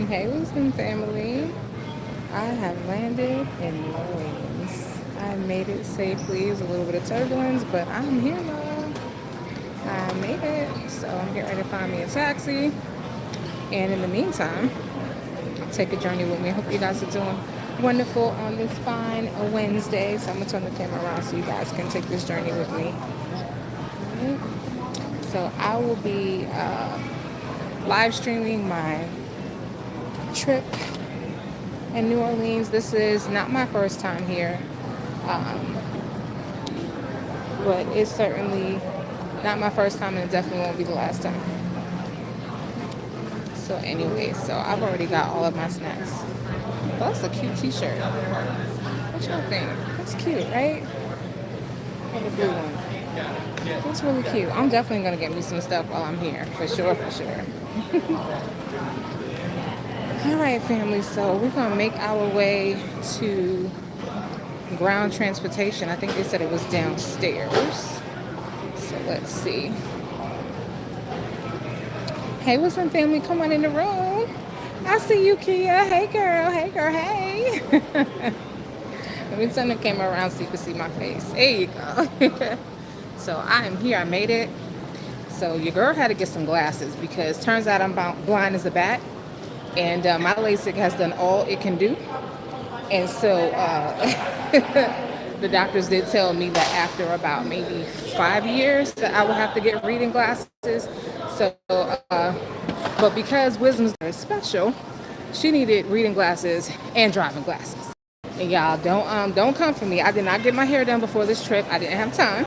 Hey, Wisdom family. I have landed in New Orleans. I made it safely. It was a little bit of turbulence, but I'm here now. I made it. So I'm getting ready to find me a taxi. And in the meantime, take a journey with me. I hope you guys are doing wonderful on this fine Wednesday. So I'm going to turn the camera around so you guys can take this journey with me. So I will be live streaming my trip in New Orleans. This is not my first time here, um, but it's certainly not my first time, and it definitely won't be the last time. So anyway, so I've already got all of my snacks. Oh, that's a cute t-shirt. What y'all think? That's cute, right? Or the blue one. That's really cute. I'm definitely gonna get me some stuff while I'm here, for sure, for sure. All right, family. So we're gonna make our way to ground transportation. I think they said it was downstairs. So let's see. Hey, what's up, family? Come on in the room. I see you, Kia. Hey, girl. Hey, girl. Hey. Let me turn the camera around so you can see my face. There you go. So I am here. I made it. So your girl had to get some glasses because turns out I'm blind as a bat. And my LASIK has done all it can do. And so the doctors did tell me that after about maybe 5 years that I would have to get reading glasses. So, but because Wisdom's very special, she needed reading glasses and driving glasses. And y'all don't come for me. I did not get my hair done before this trip. I didn't have time.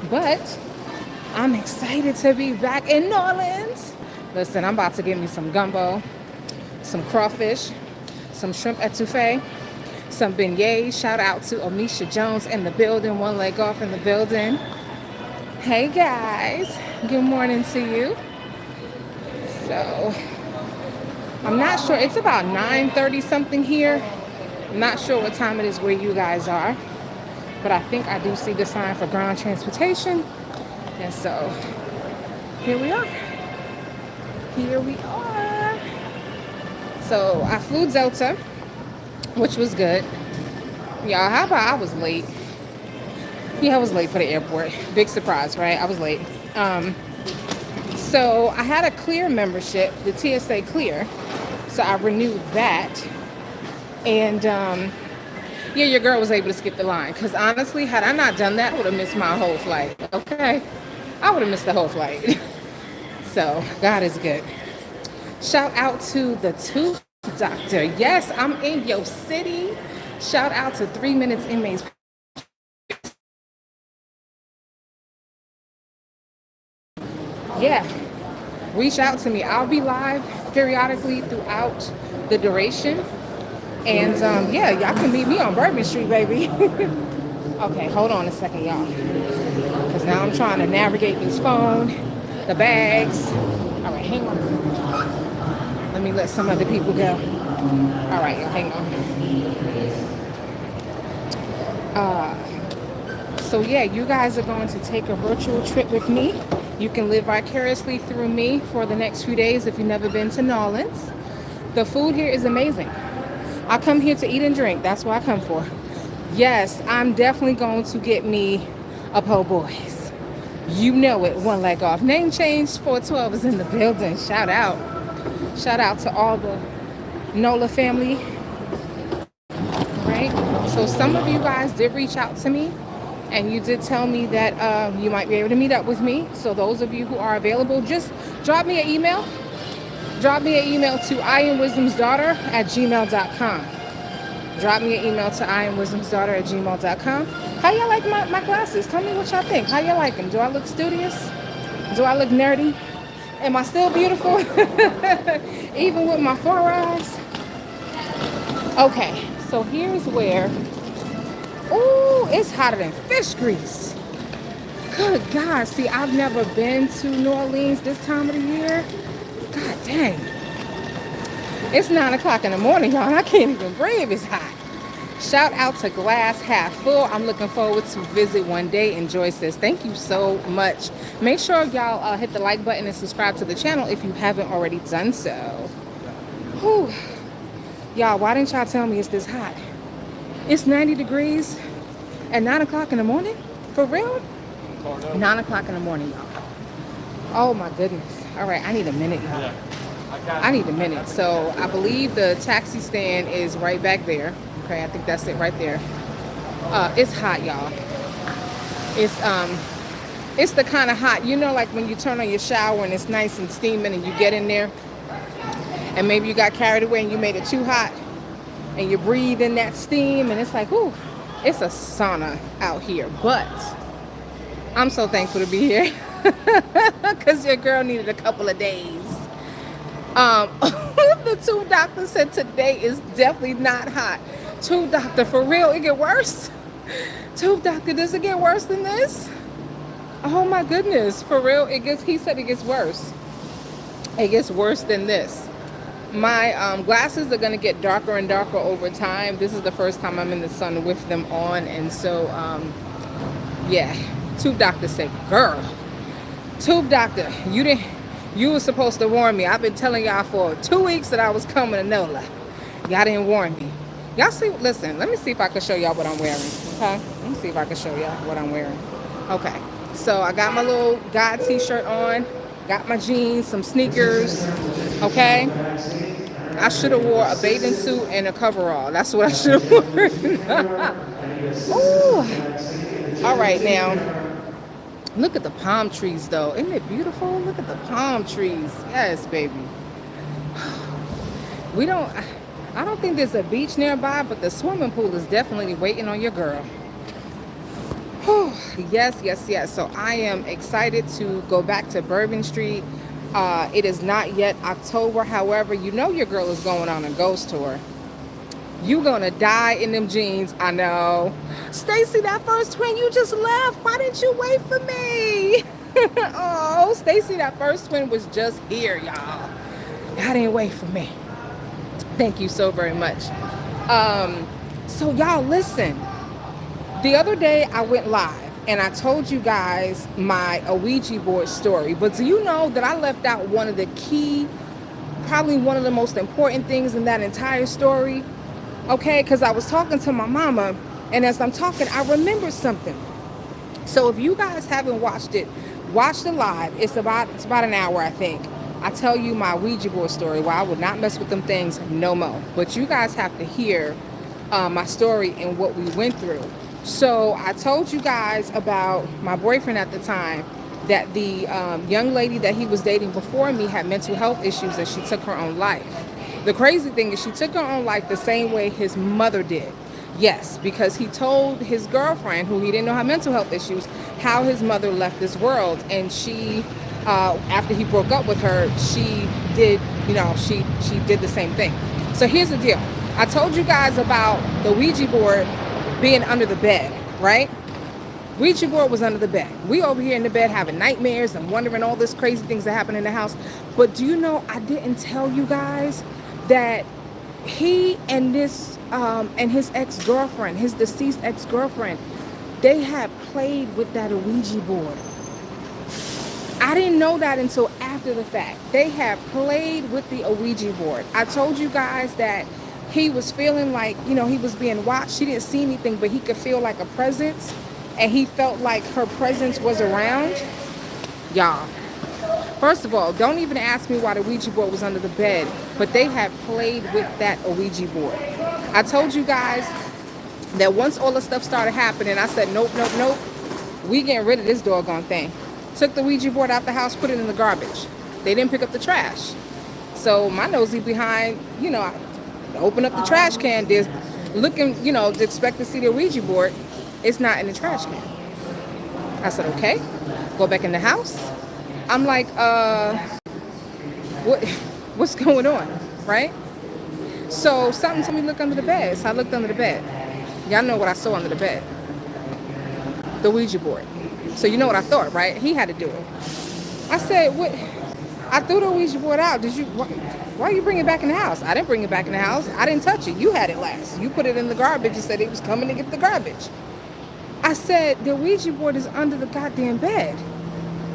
But I'm excited to be back in New Orleans. Listen, I'm about to get me some gumbo, some crawfish, some shrimp etouffee, some beignets. Shout out to Onisha Jones in the building, one leg off in the building. Hey guys, good morning to you. So I'm not sure, it's about 9:30 something here. I'm not sure what time it is where you guys are, but I think I do see the sign for ground transportation. And so here we are. Here we are. So I flew Delta, which was good. Y'all, how about I was late? Yeah, I was late for the airport. Big surprise, right? I was late. So I had a Clear membership, the TSA Clear. So I renewed that. And yeah, your girl was able to skip the line. Because honestly, had I not done that, I would have missed my whole flight. Okay? I would have missed the whole flight. So God is good. Shout out to the Tooth Doctor. Yes, I'm in your city. Shout out to 3 Minutes Inmates. Yeah, reach out to me. I'll be live periodically throughout the duration. And yeah, y'all can meet me on Bourbon Street, baby. Okay, hold on a second, y'all. Because now I'm trying to navigate this phone, the bags. All right, hang on. Let me let some other people go. All right, y'all, hang on. So yeah, you guys are going to take a virtual trip with me. You can live vicariously through me for the next few days if you've never been to New Orleans. The food here is amazing. I come here to eat and drink. That's what I come for. Yes, I'm definitely going to get me a po' boys. You know it, one leg off. Name change 412 is in the building. Shout out. Shout out to all the NOLA family. Right? So some of you guys did reach out to me. And you did tell me that you might be able to meet up with me. So those of you who are available, just drop me an email. Drop me an email to iamwisdomsdaughter@gmail.com. Drop me an email to iamwisdomsdaughter@gmail.com. How y'all like my glasses? Tell me what y'all think. How y'all like them? Do I look studious? Do I look nerdy? Am I still beautiful? Even with my 4 eyes? Okay, so here's where... Ooh, it's hotter than fish grease. Good God. See, I've never been to New Orleans this time of the year. God dang. It's 9 o'clock in the morning, y'all, and I can't even breathe. It's hot. Shout out to Glass Half Full. I'm looking forward to visit one day. Enjoy, sis. Thank you so much. Make sure y'all hit the like button and subscribe to the channel if you haven't already done so. Whew. Y'all, why didn't y'all tell me it's this hot? It's 90 degrees at 9 o'clock in the morning? For real? 9 o'clock in the morning, y'all. Oh my goodness. All right, I need a minute, y'all. I need a minute. So I believe the taxi stand is right back there. Okay, I think that's it right there. It's hot, y'all. It's the kind of hot, you know, like when you turn on your shower and it's nice and steaming and you get in there and maybe you got carried away and you made it too hot and you breathe in that steam and it's like, ooh, it's a sauna out here. But I'm so thankful to be here because your girl needed a couple of days. The tube doctor said today is definitely not hot. Tube doctor, for real, it get worse? Tube doctor, does it get worse than this? Oh my goodness, for real, he said it gets worse. It gets worse than this. My glasses are gonna get darker and darker over time. This is the first time I'm in the sun with them on, and so yeah. Tube doctor said, girl, tube doctor, you were supposed to warn me. I've been telling y'all for 2 weeks that I was coming to NOLA. Y'all didn't warn me. Y'all see, listen, let me see if I can show y'all what I'm wearing, okay? Let me see if I can show y'all what I'm wearing. Okay, so I got my little God t-shirt on, got my jeans, some sneakers, okay? I should have wore a bathing suit and a coverall. That's what I should have worn. Ooh. All right, now. Look at the palm trees, though. Isn't it beautiful? Look at the palm trees. Yes, baby. I don't think there's a beach nearby, but the swimming pool is definitely waiting on your girl. Yes, yes, yes. So I am excited to go back to Bourbon Street. It is not yet October. However, you know your girl is going on a ghost tour. You gonna die in them jeans, I know. Stacy, that first twin, you just left. Why didn't you wait for me? Oh, Stacy, that first twin was just here, y'all. Y'all didn't wait for me. Thank you so very much. So y'all listen. The other day I went live and I told you guys my Ouija board story. But do you know that I left out one of the key, probably one of the most important things in that entire story? Okay, because I was talking to my mama, and as I'm talking, I remembered something. So if you guys haven't watched it, watch the live. It's about an hour, I think. I tell you my Ouija board story, where I would not mess with them things no more. But you guys have to hear my story and what we went through. So I told you guys about my boyfriend at the time, that the young lady that he was dating before me had mental health issues and she took her own life. The crazy thing is she took her own life the same way his mother did. Yes, because he told his girlfriend, who he didn't know had mental health issues, how his mother left this world. And she, after he broke up with her, she did, she did the same thing. So here's the deal. I told you guys about the Ouija board being under the bed, right? Ouija board was under the bed. We over here in the bed having nightmares and wondering all this crazy things that happen in the house. But do you know, I didn't tell you guys that he and this and his ex-girlfriend, his deceased ex-girlfriend, they had played with that Ouija board. I didn't know that until after the fact. They had played with the Ouija board. I told you guys that he was feeling like, he was being watched. She didn't see anything, but he could feel like a presence, and he felt like her presence was around. Y'all, first of all, don't even ask me why the Ouija board was under the bed, but they had played with that Ouija board. I told you guys that once all the stuff started happening, I said, nope, nope, nope. We getting rid of this doggone thing. Took the Ouija board out the house, put it in the garbage. They didn't pick up the trash. So my nosy behind, I open up the trash can. There's looking, to expect to see the Ouija board. It's not in the trash can. I said, okay. Go back in the house. I'm like, what's going on, right? So something told me look under the bed. So I looked under the bed. Y'all know what I saw under the bed. The Ouija board. So you know what I thought, right? He had to do it. I said, what? I threw the Ouija board out. Why are you bringing it back in the house? I didn't bring it back in the house. I didn't touch it. You had it last. You put it in the garbage and said it was coming to get the garbage. I said, the Ouija board is under the goddamn bed.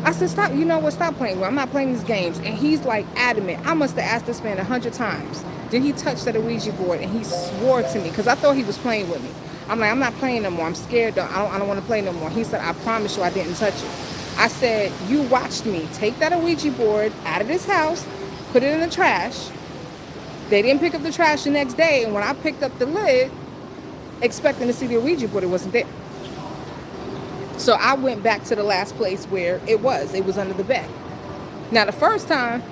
I said, stop playing with me. I'm not playing these games. And he's like adamant. I must have asked this man 100 times. Then he touched that Ouija board and he swore to me because I thought he was playing with me. I'm like, I'm not playing no more. I'm scared. I don't want to play no more. He said, I promise you I didn't touch it. I said, you watched me take that Ouija board out of this house, put it in the trash. They didn't pick up the trash the next day. And when I picked up the lid, expecting to see the Ouija board, it wasn't there. So I went back to the last place where it was. It was under the bed. Now, the first time,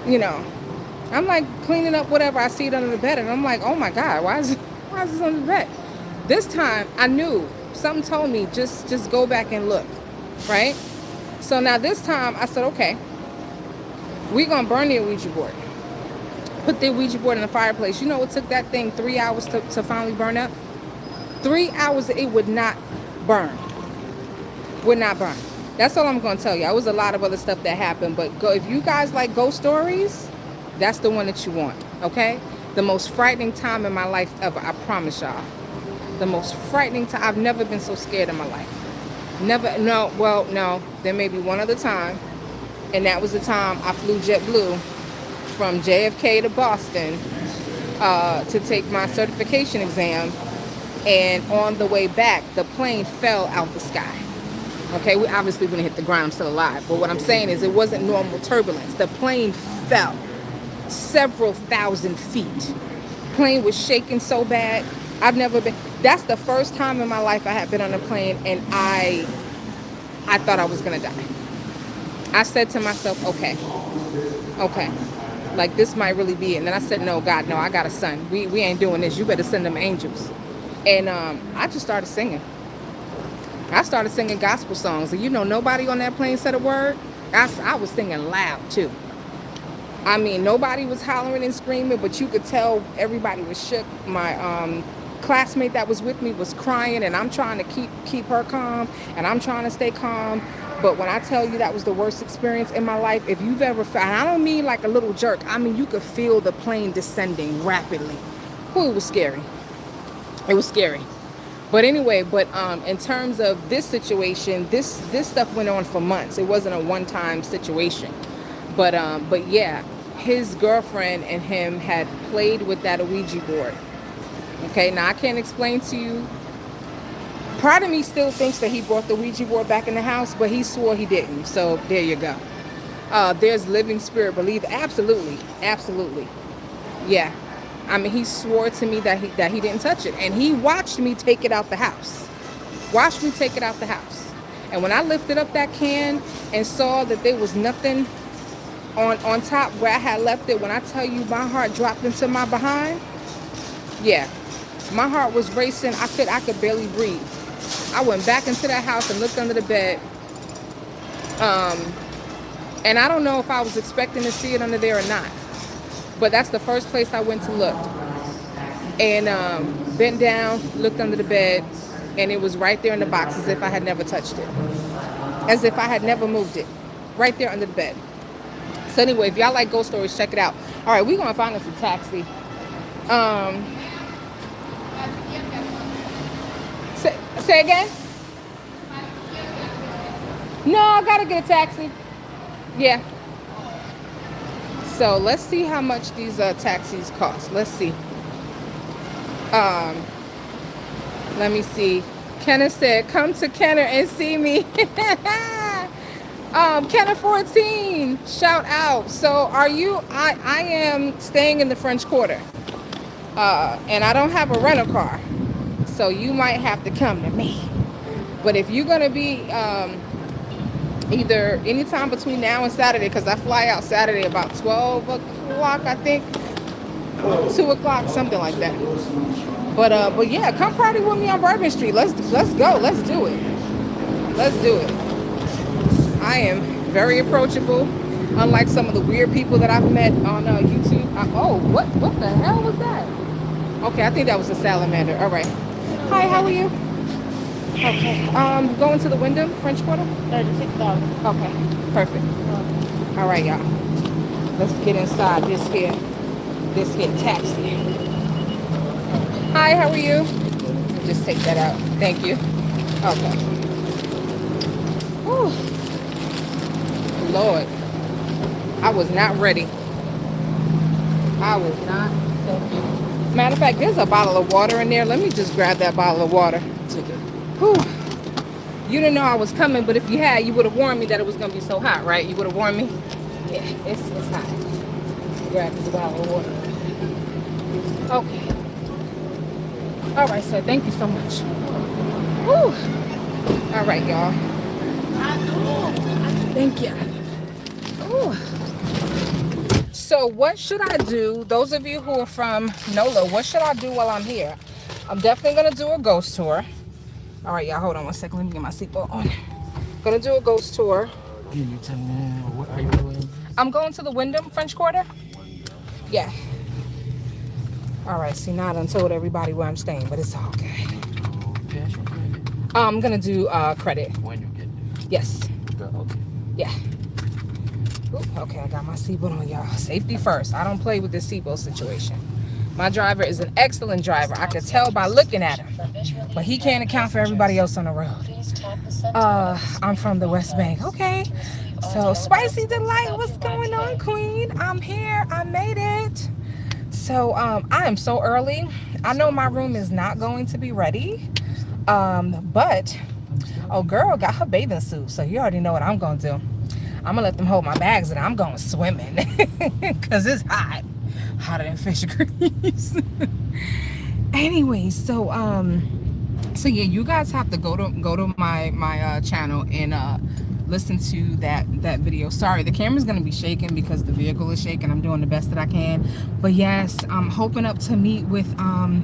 you know, I'm like cleaning up whatever, I see it under the bed, and I'm like, oh my God, why is this under the bed? This time, I knew. Something told me, just go back and look, right? So now this time, I said, okay, we're going to burn the Ouija board. Put the Ouija board in the fireplace. You know it took that thing 3 hours to finally burn up? 3 hours, it would not burn. Would not burn. That's all I'm going to tell you. There was a lot of other stuff that happened, but if you guys like ghost stories, that's the one that you want, okay? The most frightening time in my life ever, I promise y'all. The most frightening time. I've never been so scared in my life. Never, no, there may be one other time, and that was the time I flew JetBlue from JFK to Boston to take my certification exam, and on the way back, the plane fell out the sky. Okay, we obviously wouldn't hit the ground, I'm still alive, but what I'm saying is it wasn't normal turbulence. The plane fell several thousand feet. Plane was shaking so bad. I've never been. That's the first time in my life I had been on a plane, and I thought I was gonna die. I said to myself, okay, like this might really be it. And then I said, no, God, no, I got a son. We ain't doing this. You better send them angels. And I just started singing. I started singing gospel songs, and you know, nobody on that plane said a word. I was singing loud too. I mean, nobody was hollering and screaming, but you could tell everybody was shook. My classmate that was with me was crying, and I'm trying to keep her calm, and I'm trying to stay calm. But when I tell you that was the worst experience in my life, if you've ever felt, and I don't mean like a little jerk, I mean you could feel the plane descending rapidly. Ooh, it was scary. It was scary. But anyway, in terms of this situation, this stuff went on for months. It wasn't a one-time situation. But yeah, his girlfriend and him had played with that Ouija board. Okay, now I can't explain to you. Part of me still thinks that he brought the Ouija board back in the house, but he swore he didn't. So there you go. There's living spirit belief. Absolutely. Absolutely. Yeah. I mean, he swore to me that he didn't touch it. And he watched me take it out the house. Watched me take it out the house. And when I lifted up that can and saw that there was nothing on top where I had left it, when I tell you my heart dropped into my behind, yeah. My heart was racing. I could barely breathe. I went back into that house and looked under the bed. And I don't know if I was expecting to see it under there or not. But that's the first place I went to look. And bent down, looked under the bed, and it was right there in the box as if I had never touched it. As if I had never moved it. Right there under the bed. So anyway, if y'all like ghost stories, check it out. All right, we're going to find us a taxi. Say again? No, I got to get a taxi. Yeah. So let's see how much these taxis cost. Let's see. Let me see. Kenna said, come to Kenner and see me. Kenner 14, shout out. So are you, I am staying in the French Quarter. And I don't have a rental car. So you might have to come to me. But if you're going to be either anytime between now and Saturday, because I fly out Saturday about 12 o'clock, I think, or 2 o'clock, something like that. But yeah, come party with me on Bourbon Street. Let's go. Let's do it. Let's do it. I am very approachable, unlike some of the weird people that I've met on YouTube. Oh, what the hell was that? Okay, I think that was a salamander. All right. Hi, how are you? Okay. Going to the Wyndham, French Quarter? $36. Okay, perfect. All right, y'all. Let's get inside this here taxi. Hi, how are you? Just take that out. Thank you. Okay. Whew. Lord, I was not ready. I was not. Thank you. Matter of fact, there's a bottle of water in there. Let me just grab that bottle of water. Take it. Whew. You didn't know I was coming, but if you had, you would have warned me that it was going to be so hot, right? You would have warned me? Yeah, it's hot. Grab this bottle of water. Okay. All right, sir. Thank you so much. Whew. All right, y'all. Thank you. Ooh. So what should I do? Those of you who are from NOLA, what should I do while I'm here? I'm definitely going to do a ghost tour. All right, y'all, hold on one second. Let me get my seatbelt on. Gonna do a ghost tour. Give you 10 minutes. What are you doing? I'm going to the Wyndham French Quarter. Yeah. All right, see, now I done told everybody where I'm staying, but it's all good. Cash or credit? I'm gonna do credit. When you get there. Yes. Okay. Yeah. Ooh, okay, I got my seatbelt on, y'all. Safety first. I don't play with this seatbelt situation. My driver is an excellent driver. I could tell by looking at him. But he can't account for everybody else on the road. I'm from the West Bank. Okay. So, Spicy Delight, what's going on, Queen? I'm here. I made it. So, I am so early. I know my room is not going to be ready. But, oh, girl got her bathing suit. So, you already know what I'm going to do. I'm going to let them hold my bags and I'm going swimming. Because it's hot. Hotter than fish grease. Anyway, so yeah, you guys have to go to my channel and listen to that video. Sorry, the camera's gonna be shaking because the vehicle is shaking. I'm doing the best that I can, but yes, I'm hoping up to meet with I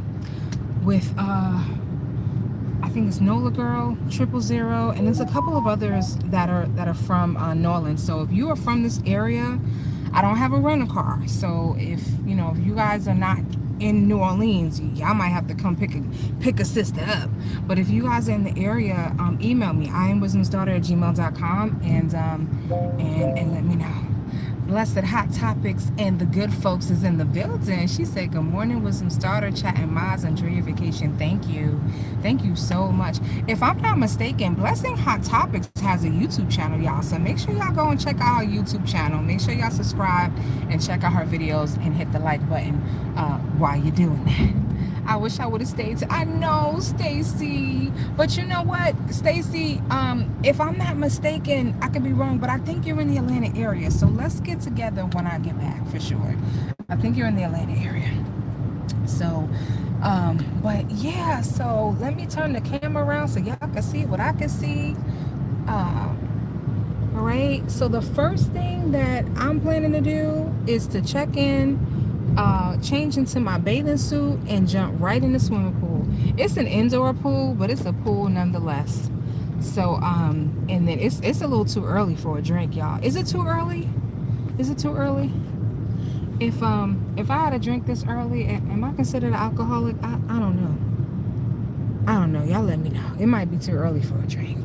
think it's NOLA Girl, 000, and there's a couple of others that are from New Orleans. So if you are from this area, I don't have a rental car, so if you guys are not in New Orleans, y'all might have to come pick a sister up. But if you guys are in the area, email me. IamWisdomsDaughter@gmail.com and let me know. Blessed Hot Topics and the good folks is in the building. She said, good morning, Wisdom's Daughter, chatting Maz, enjoy your vacation. Thank you so much. If I'm not mistaken, Blessing Hot Topics has a YouTube channel, y'all, so make sure y'all go and check out her YouTube channel. Make sure y'all subscribe and check out her videos and hit the like button while you're doing that. I wish I would have stayed. I know, Stacy. But you know what, Stacy? If I'm not mistaken, I could be wrong, but I think you're in the Atlanta area. So let's get together when I get back for sure. I think you're in the Atlanta area. So, but yeah. So let me turn the camera around so y'all can see what I can see. All right. So the first thing that I'm planning to do is to check in. Change into my bathing suit and jump right in the swimming pool. It's an indoor pool, but it's a pool nonetheless. So and then it's a little too early for a drink, y'all. Is it too early? Is it too early? If I had a drink this early, am I considered an alcoholic? I don't know. Y'all let me know. It might be too early for a drink.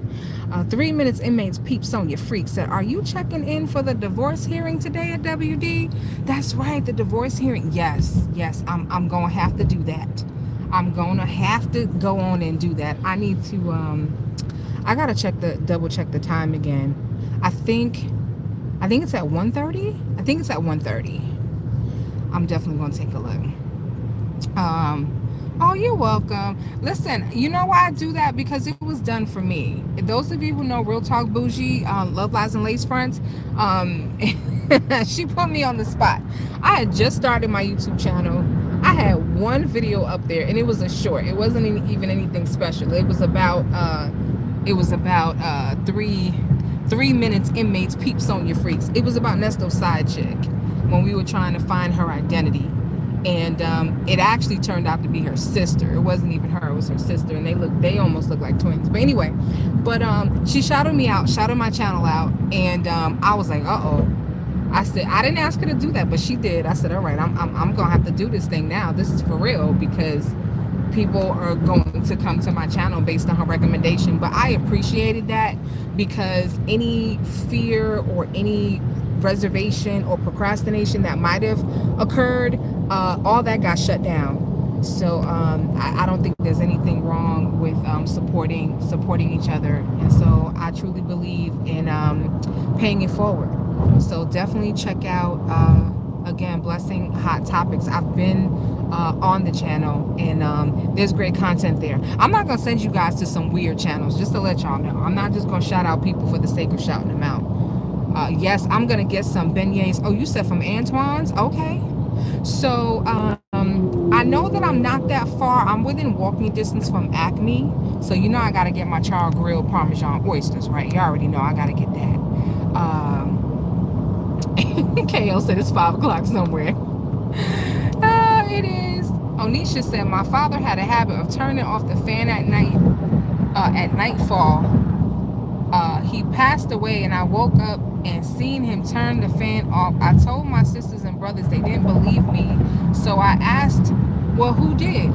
3 minutes inmates Peep Sonia Freak said, are you checking in for the divorce hearing today at WD? That's right, the divorce hearing. Yes, I'm gonna have to do that. I'm gonna have to go on and do that. I need to I gotta double check the time again. I think it's at 1:30. I think it's at 1:30. I'm definitely gonna take a look. Oh, you're welcome. Listen, you know why I do that? Because it was done for me. Those of you who know Real Talk Bougie, Love Lies and Lace Fronts, she put me on the spot. I had just started my YouTube channel. I had one video up there, and it was a short. It wasn't even anything special. It was about 3 minutes inmates Peep Sonia Freaks. It was about Nesto's side chick when we were trying to find her identity. And it actually turned out to be her sister. It wasn't even her, it was her sister, and they almost look like twins. But anyway, she shouted me out, shouted my channel out, and I was like, uh-oh. I said, I didn't ask her to do that, but she did. I said, all right, I'm gonna have to do this thing now. This is for real, because people are going to come to my channel based on her recommendation. But I appreciated that, because any fear or any reservation or procrastination that might have occurred, all that got shut down. So I don't think there's anything wrong with supporting each other, and so I truly believe in paying it forward. So definitely check out again, Blessing Hot Topics. I've been on the channel, and there's great content there. I'm not gonna send you guys to some weird channels, just to let y'all know. I'm not just gonna shout out people for the sake of shouting them out. Yes, I'm gonna get some beignets. Oh, you said from Antoine's? Okay. So I know that I'm not that far. I'm within walking distance from Acme. So you know I gotta get my char grilled Parmesan oysters, right? You already know I gotta get that. KO said it's 5 o'clock somewhere. It is. Onisha said my father had a habit of turning off the fan at night, at nightfall. He passed away and I woke up and seen him turn the fan off. I told my sisters and brothers, they didn't believe me. So I asked, well, who did?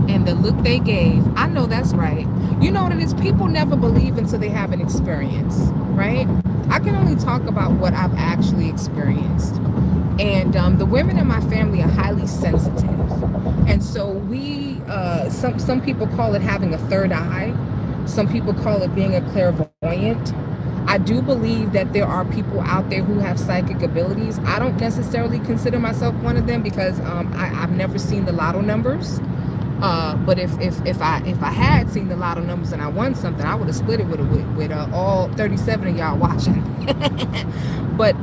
And the look they gave, I know that's right. You know what it is? People never believe until they have an experience, right? I can only talk about what I've actually experienced. And the women in my family are highly sensitive. And so we, some people call it having a third eye. Some people call it being a clairvoyant. I do believe that there are people out there who have psychic abilities. I don't necessarily consider myself one of them because I've never seen the lotto numbers. But if I had seen the lotto numbers and I won something, I would have split it with all 37 of y'all watching. But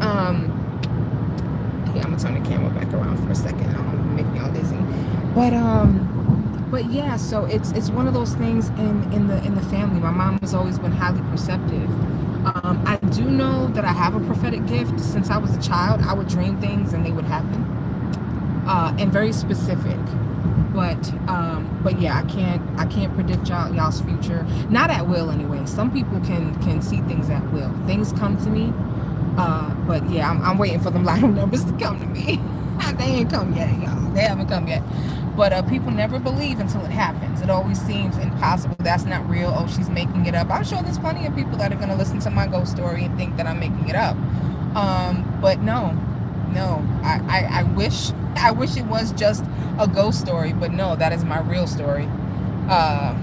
yeah, I'm gonna turn the camera back around for a second. I don't want to make me all dizzy. But yeah, so it's one of those things in the family. My mom has always been highly perceptive. I do know that I have a prophetic gift. Since I was a child, I would dream things and they would happen, and very specific. But yeah, I can't predict y'all's future. Not at will anyway. Some people can see things at will. Things come to me, but yeah, I'm waiting for them lotto numbers to come to me. They ain't come yet, y'all. They haven't come yet. But people never believe until it happens. It always seems impossible. That's not real. Oh, she's making it up. I'm sure there's plenty of people that are gonna listen to my ghost story and think that I'm making it up. But no. I wish it was just a ghost story, but no, that is my real story. God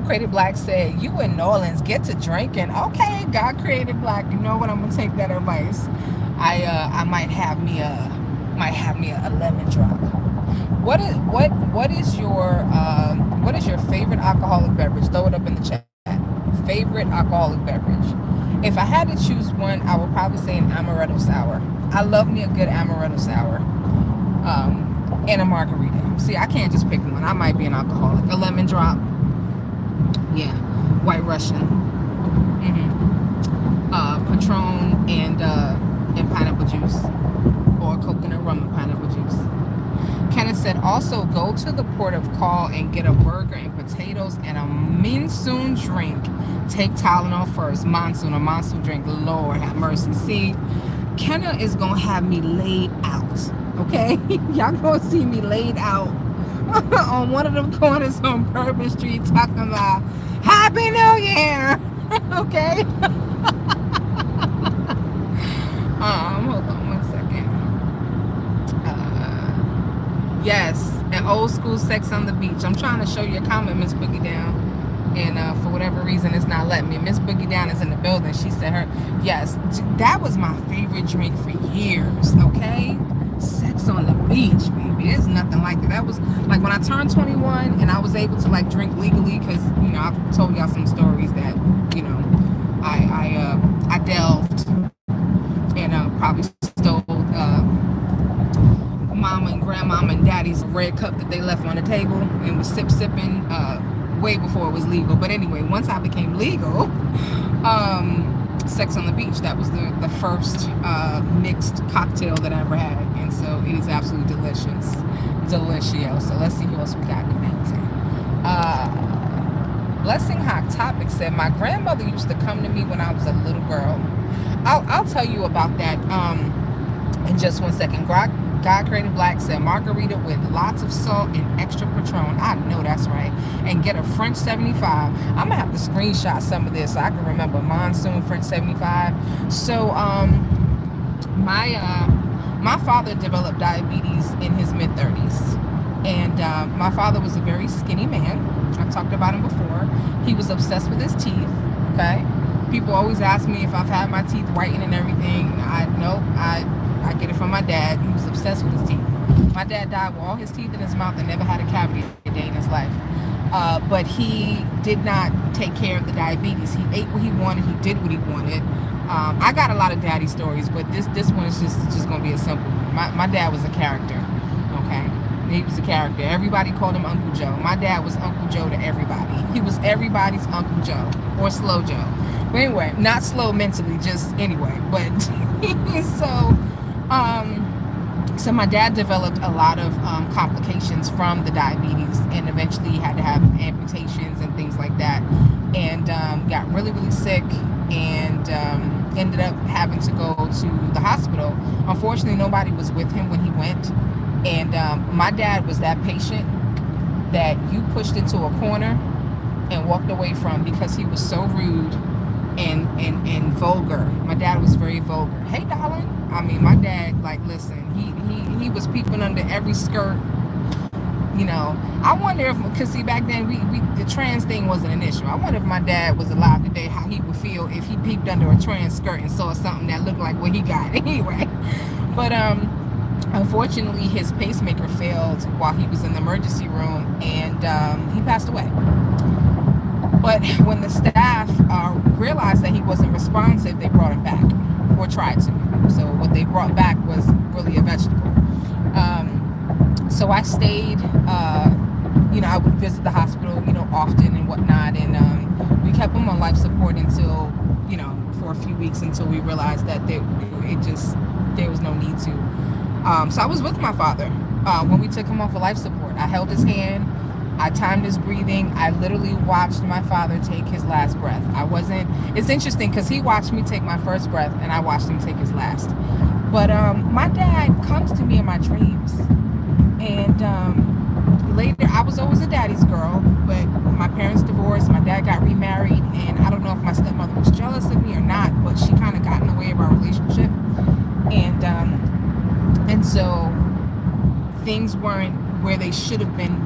Created Black said, you in New Orleans, get to drinking. Okay, God Created Black, you know what, I'm gonna take that advice. I might have me a lemon drop. What is your favorite alcoholic beverage? Throw it up in the chat. Favorite alcoholic beverage. If I had to choose one, I would probably say an amaretto sour. I love me a good amaretto sour. And a margarita. See, I can't just pick one. I might be an alcoholic. A lemon drop. Yeah. White Russian. Patron and pineapple juice. Or coconut rum and pineapple juice. Kenneth said, also go to the port of call and get a burger and potatoes and a monsoon drink. Take Tylenol first. A monsoon drink. Lord have mercy. See, Kenna is gonna have me laid out. Okay? Y'all gonna see me laid out on one of them corners on Bourbon Street talking about Happy New Year. Okay? Hold on one second. Yes, an old school Sex on the Beach. I'm trying to show you a comment, Miss Boogie Down. And for whatever reason, it's not letting me. Miss Boogie Down is in the building. She said yes, that was my favorite drink for years, okay? Sex on the beach, baby. There's nothing like it. That was like when I turned 21 and I was able to like drink legally because, you know, I've told y'all some stories that, you know, I delved and probably stole mama and grandmama and daddy's red cup that they left on the table and was sipping way before it was legal. But anyway, once I became legal, Sex on the Beach, that was the first mixed cocktail that I ever had, and so it is absolutely delicious. So let's see who else we got connected. Blessing Hot Topic said, my grandmother used to come to me when I was a little girl. I'll tell you about that in just one second. God Created Black said, margarita with lots of salt and extra Patron. I know that's right. And get a French 75. I'm gonna have to screenshot some of this so I can remember monsoon French 75. So my father developed diabetes in his mid-30s. And my father was a very skinny man. I've talked about him before. He was obsessed with his teeth, okay? People always ask me if I've had my teeth whitened and everything. I from my dad. He was obsessed with his teeth. My dad died with all his teeth in his mouth and never had a cavity a day in his life. But he did not take care of the diabetes. He ate what he wanted. He did what he wanted. I got a lot of daddy stories, but this one is just gonna be a simple one. My dad was a character. Okay, he was a character. Everybody called him Uncle Joe. My dad was Uncle Joe to everybody. He was everybody's Uncle Joe or Slow Joe. But anyway, not slow mentally, just anyway. But so. So my dad developed a lot of complications from the diabetes, and eventually he had to have amputations and things like that, and got really, really sick, and ended up having to go to the hospital. Unfortunately, nobody was with him when he went, and my dad was that patient that you pushed into a corner and walked away from because he was so rude and vulgar. My dad was very vulgar. Hey, darling. I mean, my dad, like, listen, he was peeping under every skirt. You know, I wonder if, because see, back then the trans thing wasn't an issue. I wonder if my dad was alive today, how he would feel if he peeped under a trans skirt and saw something that looked like what he got anyway. But unfortunately, his pacemaker failed while he was in the emergency room, and he passed away. But when the staff realized that he wasn't responsive, they brought him back, or tried to. So what they brought back was really a vegetable. So I stayed, I would visit the hospital, often and whatnot. And we kept him on life support until, for a few weeks, until we realized that there was no need to. So I was with my father when we took him off of life support. I held his hand. I timed his breathing. I literally watched my father take his last breath. It's interesting because he watched me take my first breath and I watched him take his last. But my dad comes to me in my dreams. And later, I was always a daddy's girl, but my parents divorced. My dad got remarried, and I don't know if my stepmother was jealous of me or not, but she kind of got in the way of our relationship. And so things weren't where they should have been,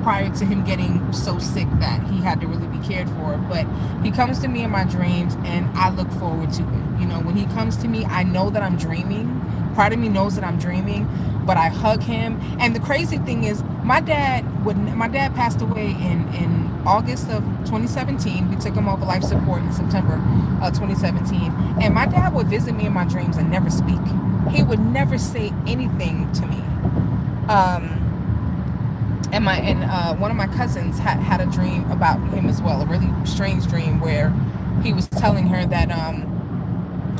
prior to him getting so sick that he had to really be cared for. But he comes to me in my dreams, and I look forward to it. When he comes to me, I know that I'm dreaming. Part of me knows that I'm dreaming, but I hug him. And the crazy thing is, my dad passed away in August of 2017. We took him off of life support in September of 2017. And my dad would visit me in my dreams and never speak. He would never say anything to me. And one of my cousins had a dream about him as well, a really strange dream where he was telling her that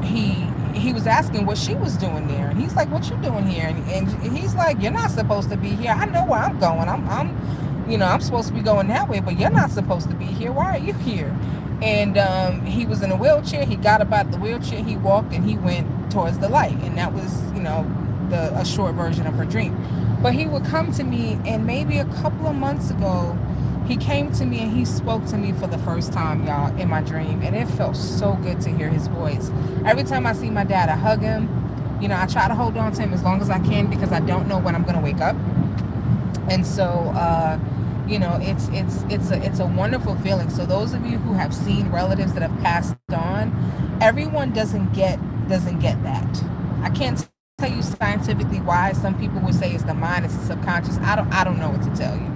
he was asking what she was doing there, and he's like, "What you doing here?" And he's like, "You're not supposed to be here. I know where I'm going. I'm supposed to be going that way, but you're not supposed to be here. Why are you here?" And he was in a wheelchair. He got up out of the wheelchair. He walked and he went towards the light, and that was a short version of her dream. But he would come to me, and maybe a couple of months ago, he came to me and he spoke to me for the first time, y'all, in my dream. And it felt so good to hear his voice. Every time I see my dad, I hug him. I try to hold on to him as long as I can because I don't know when I'm going to wake up. And so, it's a wonderful feeling. So those of you who have seen relatives that have passed on, everyone doesn't get that. I can't tell you scientifically why. Some people would say it's the mind, it's the subconscious. I don't know what to tell you.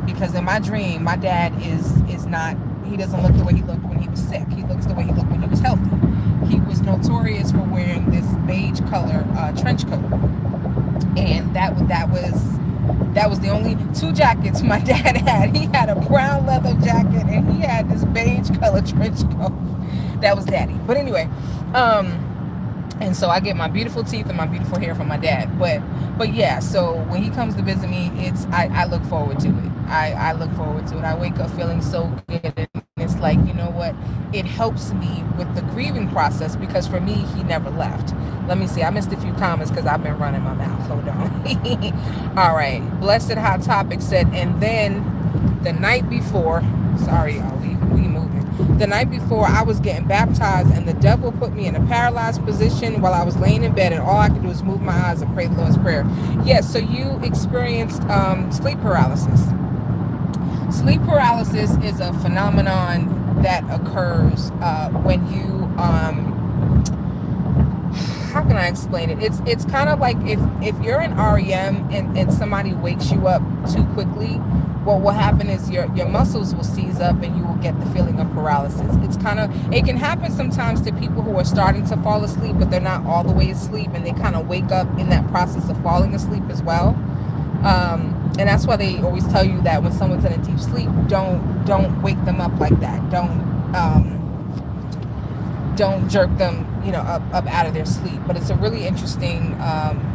Because in my dream, my dad is not, he doesn't look the way he looked when he was sick. He looks the way he looked when he was healthy. He was notorious for wearing this beige color trench coat. And that was the only two jackets my dad had. He had a brown leather jacket and he had this beige color trench coat. That was daddy. But anyway, and so I get my beautiful teeth and my beautiful hair from my dad. But yeah, so when he comes to visit me, I look forward to it. I look forward to it. I wake up feeling so good. And it's like, you know what? It helps me with the grieving process because for me, he never left. Let me see. I missed a few comments because I've been running my mouth. Hold on. All right. Blessed Hot Topic said, and then the night before, sorry, y'all, we moving. The night before, I was getting baptized and the devil put me in a paralyzed position while I was laying in bed, and all I could do was move my eyes and pray the Lord's Prayer. Yes, so you experienced sleep paralysis. Sleep paralysis is a phenomenon that occurs when you, how how can I explain it? It's kind of like if you're in REM and somebody wakes you up too quickly, what will happen is your muscles will seize up and you will get the feeling of paralysis. It's kind of, it can happen sometimes to people who are starting to fall asleep, but they're not all the way asleep, and they kind of wake up in that process of falling asleep as well. And that's why they always tell you that when someone's in a deep sleep, don't wake them up like that. Don't jerk them, up out of their sleep. But it's a really interesting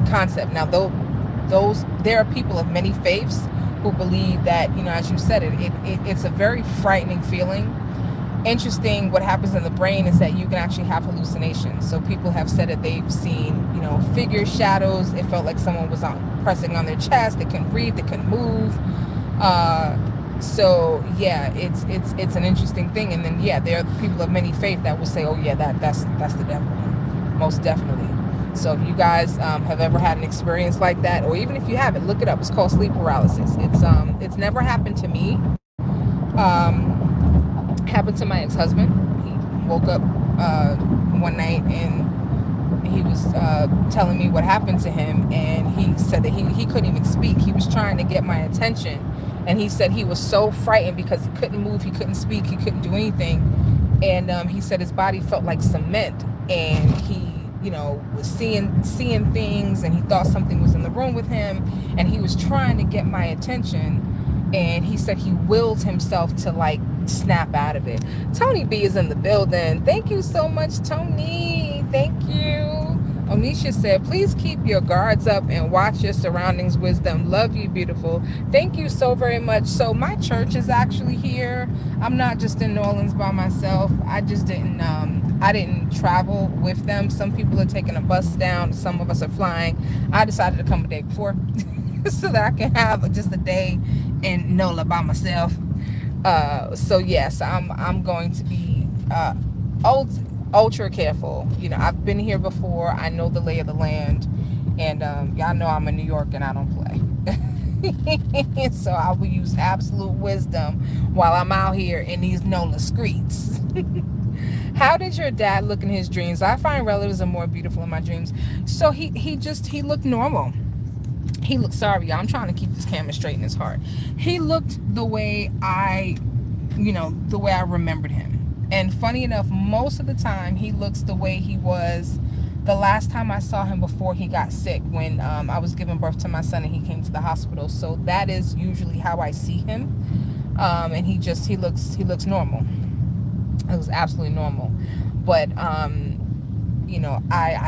concept. Now, there are people of many faiths who believe that, as you said, it's a very frightening feeling. Interesting, what happens in the brain is that you can actually have hallucinations. So people have said that they've seen, figures, shadows. It felt like someone was pressing on their chest. They couldn't breathe. They couldn't move. So yeah, it's an interesting thing. And then there are people of many faith that will say, oh yeah, that's the devil, most definitely. So if you guys have ever had an experience like that, or even if you haven't, look it up. It's called sleep paralysis. It's never happened to me. Happened to my ex-husband. He woke up one night and he was telling me what happened to him, and he said that he couldn't even speak. He was trying to get my attention, and he said he was so frightened because he couldn't move, he couldn't speak, he couldn't do anything. And he said his body felt like cement, and he was seeing things, and he thought something was in the room with him, and he was trying to get my attention. And he said he willed himself to snap out of it. Tony B is in the building. Thank you so much, Tony. Thank you. Onisha said, please keep your guards up and watch your surroundings, wisdom. Love you, beautiful. Thank you so very much. So my church is actually here. I'm not just in New Orleans by myself. I just didn't travel with them. Some people are taking a bus down. Some of us are flying. I decided to come a day before so that I can have just a day in NOLA by myself. So yes, I'm going to be ultra careful. I've been here before. I know the lay of the land, and y'all know I'm in New York and I don't play. So I will use absolute wisdom while I'm out here in these NOLA streets. How did your dad look in his dreams? I find relatives are more beautiful in my dreams. So he looked normal. He looked, sorry, I'm trying to keep this camera straight in his heart. He looked the way I remembered him. And funny enough, most of the time he looks the way he was the last time I saw him before he got sick, when I was giving birth to my son and he came to the hospital. So that is usually how I see him. And he looks normal. It was absolutely normal. But I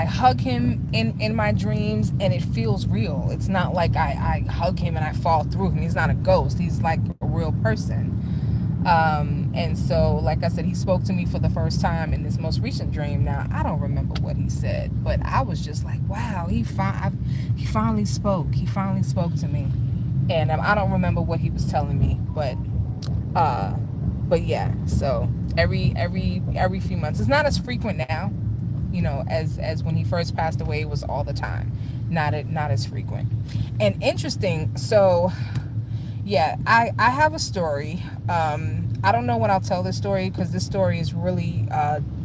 hug him in my dreams, and it feels real. It's not like I hug him and I fall through him. He's not a ghost. He's like a real person. And so, like I said, he spoke to me for the first time in this most recent dream. Now, I don't remember what he said, but I was just like, wow, he finally spoke. He finally spoke to me. And I don't remember what he was telling me, but yeah, so every few months. It's not as frequent now, as when he first passed away. It was all the time. Not as frequent. And interesting, so yeah, I have a story. I don't know when I'll tell this story, because this story is really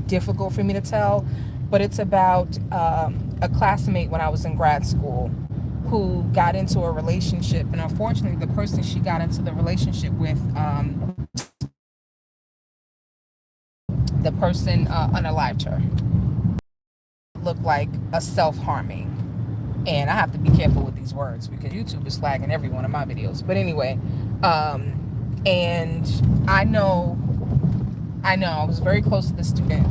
difficult for me to tell, but it's about a classmate when I was in grad school who got into a relationship, and unfortunately the person she got into the relationship with, the person unalived her. Looked like a self-harming. And I have to be careful with these words because YouTube is flagging every one of my videos. But anyway, and I know I was very close to the student,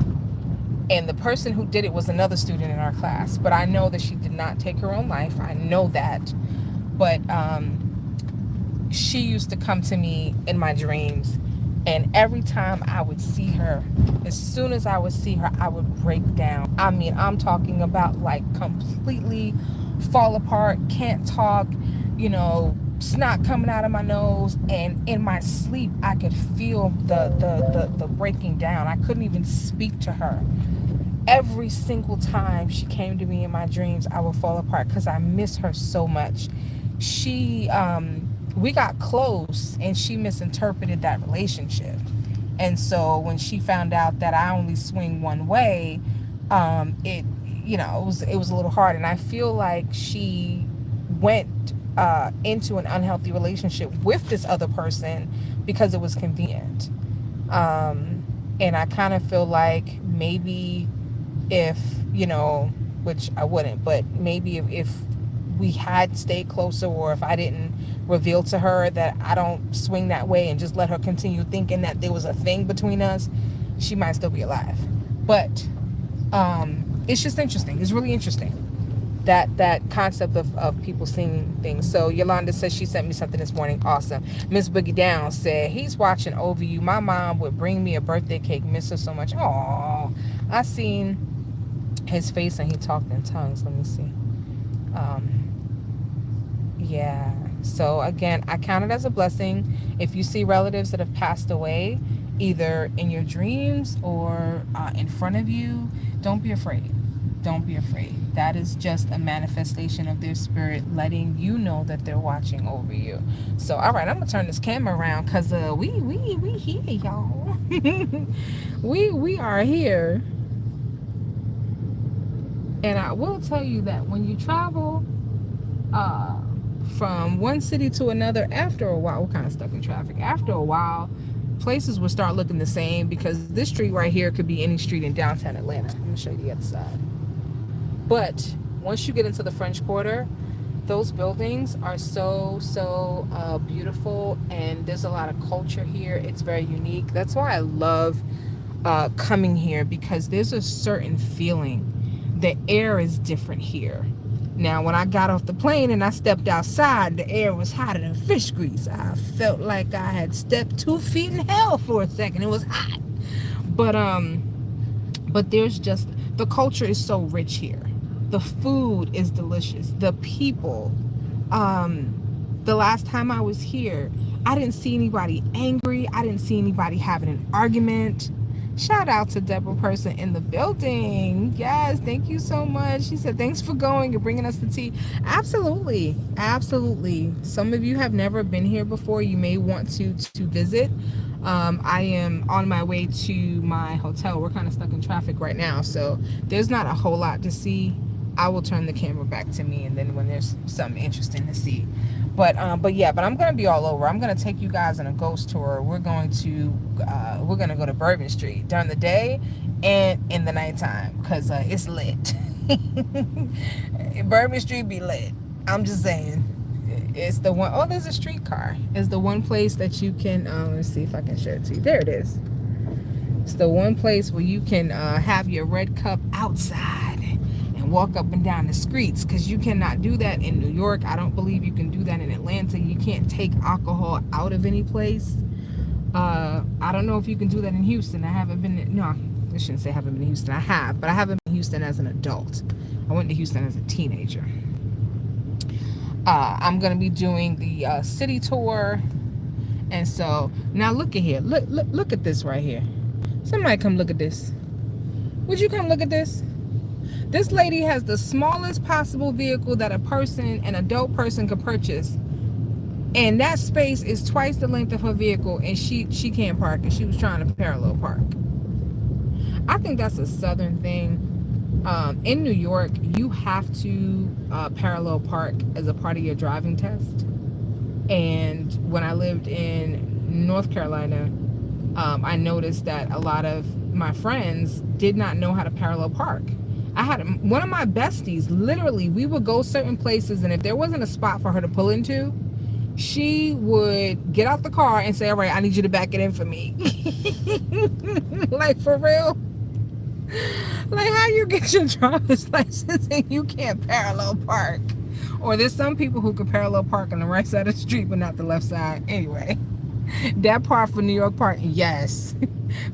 and the person who did it was another student in our class. But I know that she did not take her own life. I know that. But she used to come to me in my dreams, and every time I would see her, as soon as I would see her, I would break down. I mean, I'm talking about completely fall apart, can't talk, snot coming out of my nose. And in my sleep, I could feel the breaking down. I couldn't even speak to her. Every single time she came to me in my dreams, I would fall apart because I miss her so much. We got close, and she misinterpreted that relationship. And so when she found out that I only swing one way, it was a little hard, and I feel like she went into an unhealthy relationship with this other person because it was convenient. And I kind of feel like maybe if, which I wouldn't, but maybe if we had stayed closer, or if I didn't reveal to her that I don't swing that way and just let her continue thinking that there was a thing between us, she might still be alive. But it's just interesting. It's really interesting, that concept of people seeing things. So Yolanda says she sent me something this morning. Awesome. Miss Boogie Down said he's watching OVU. My mom would bring me a birthday cake. Miss her so much. Oh, I seen his face and he talked in tongues. Let me see. Yeah. So again, I count it as a blessing if you see relatives that have passed away, either in your dreams or in front of you. Don't be afraid. Don't be afraid. That is just a manifestation of their spirit letting you know that they're watching over you. So, all right, I'm gonna turn this camera around because we here, y'all. we are here, and I will tell you that when you travel from one city to another, after a while, we're kind of stuck in traffic. After a while, places will start looking the same, because this street right here could be any street in downtown Atlanta. I'm gonna show you the other side. But once you get into the French Quarter, those buildings are so beautiful, and there's a lot of culture here. It's very unique. That's why I love coming here, because there's a certain feeling. The air is different here. Now, when I got off the plane and I stepped outside, the air was hotter than fish grease. I felt like I had stepped 2 feet in hell for a second. It was hot. But there's just, the culture is so rich here. The food is delicious. The people. The last time I was here, I didn't see anybody angry. I didn't see anybody having an argument. Shout out to Deborah Person in the building. Yes, thank you so much. She said, thanks for going. You're bringing us the tea. Absolutely. Absolutely. Some of you have never been here before. You may want to visit. I am on my way to my hotel. We're kind of stuck in traffic right now, so there's not a whole lot to see. I will turn the camera back to me, and then when there's something interesting to see. But I'm gonna be all over. I'm gonna take you guys on a ghost tour. We're gonna go to Bourbon Street during the day and in the nighttime, because it's lit. Bourbon Street be lit. I'm just saying. It's the one. Oh, there's a streetcar. It's the one place that you can. Let's see if I can show it to you. There it is. It's the one place where you can have your red cup outside and walk up and down the streets, because you cannot do that in New York. I don't believe you can do that in Atlanta. You can't take alcohol out of any place. I don't know if you can do that in Houston. I haven't been. No, I shouldn't say I haven't been in Houston. I have, but I haven't been in Houston as an adult. I went to Houston as a teenager. I'm gonna be doing the city tour, and so now look at here. Look at this right here. Somebody come look at this. Would you come look at this? This lady has the smallest possible vehicle that an adult person could purchase, and that space is twice the length of her vehicle, and she can't park, and she was trying to parallel park. I think that's a southern thing. In New York, you have to parallel park as a part of your driving test. And when I lived in North Carolina, I noticed that a lot of my friends did not know how to parallel park. I had one of my besties, literally, we would go certain places, and if there wasn't a spot for her to pull into, she would get out the car and say, all right, I need you to back it in for me. Like, for real? Like, how you get your driver's license and you can't parallel park? Or there's some people who can parallel park on the right side of the street but not the left side. Anyway, that part for New York parking, yes.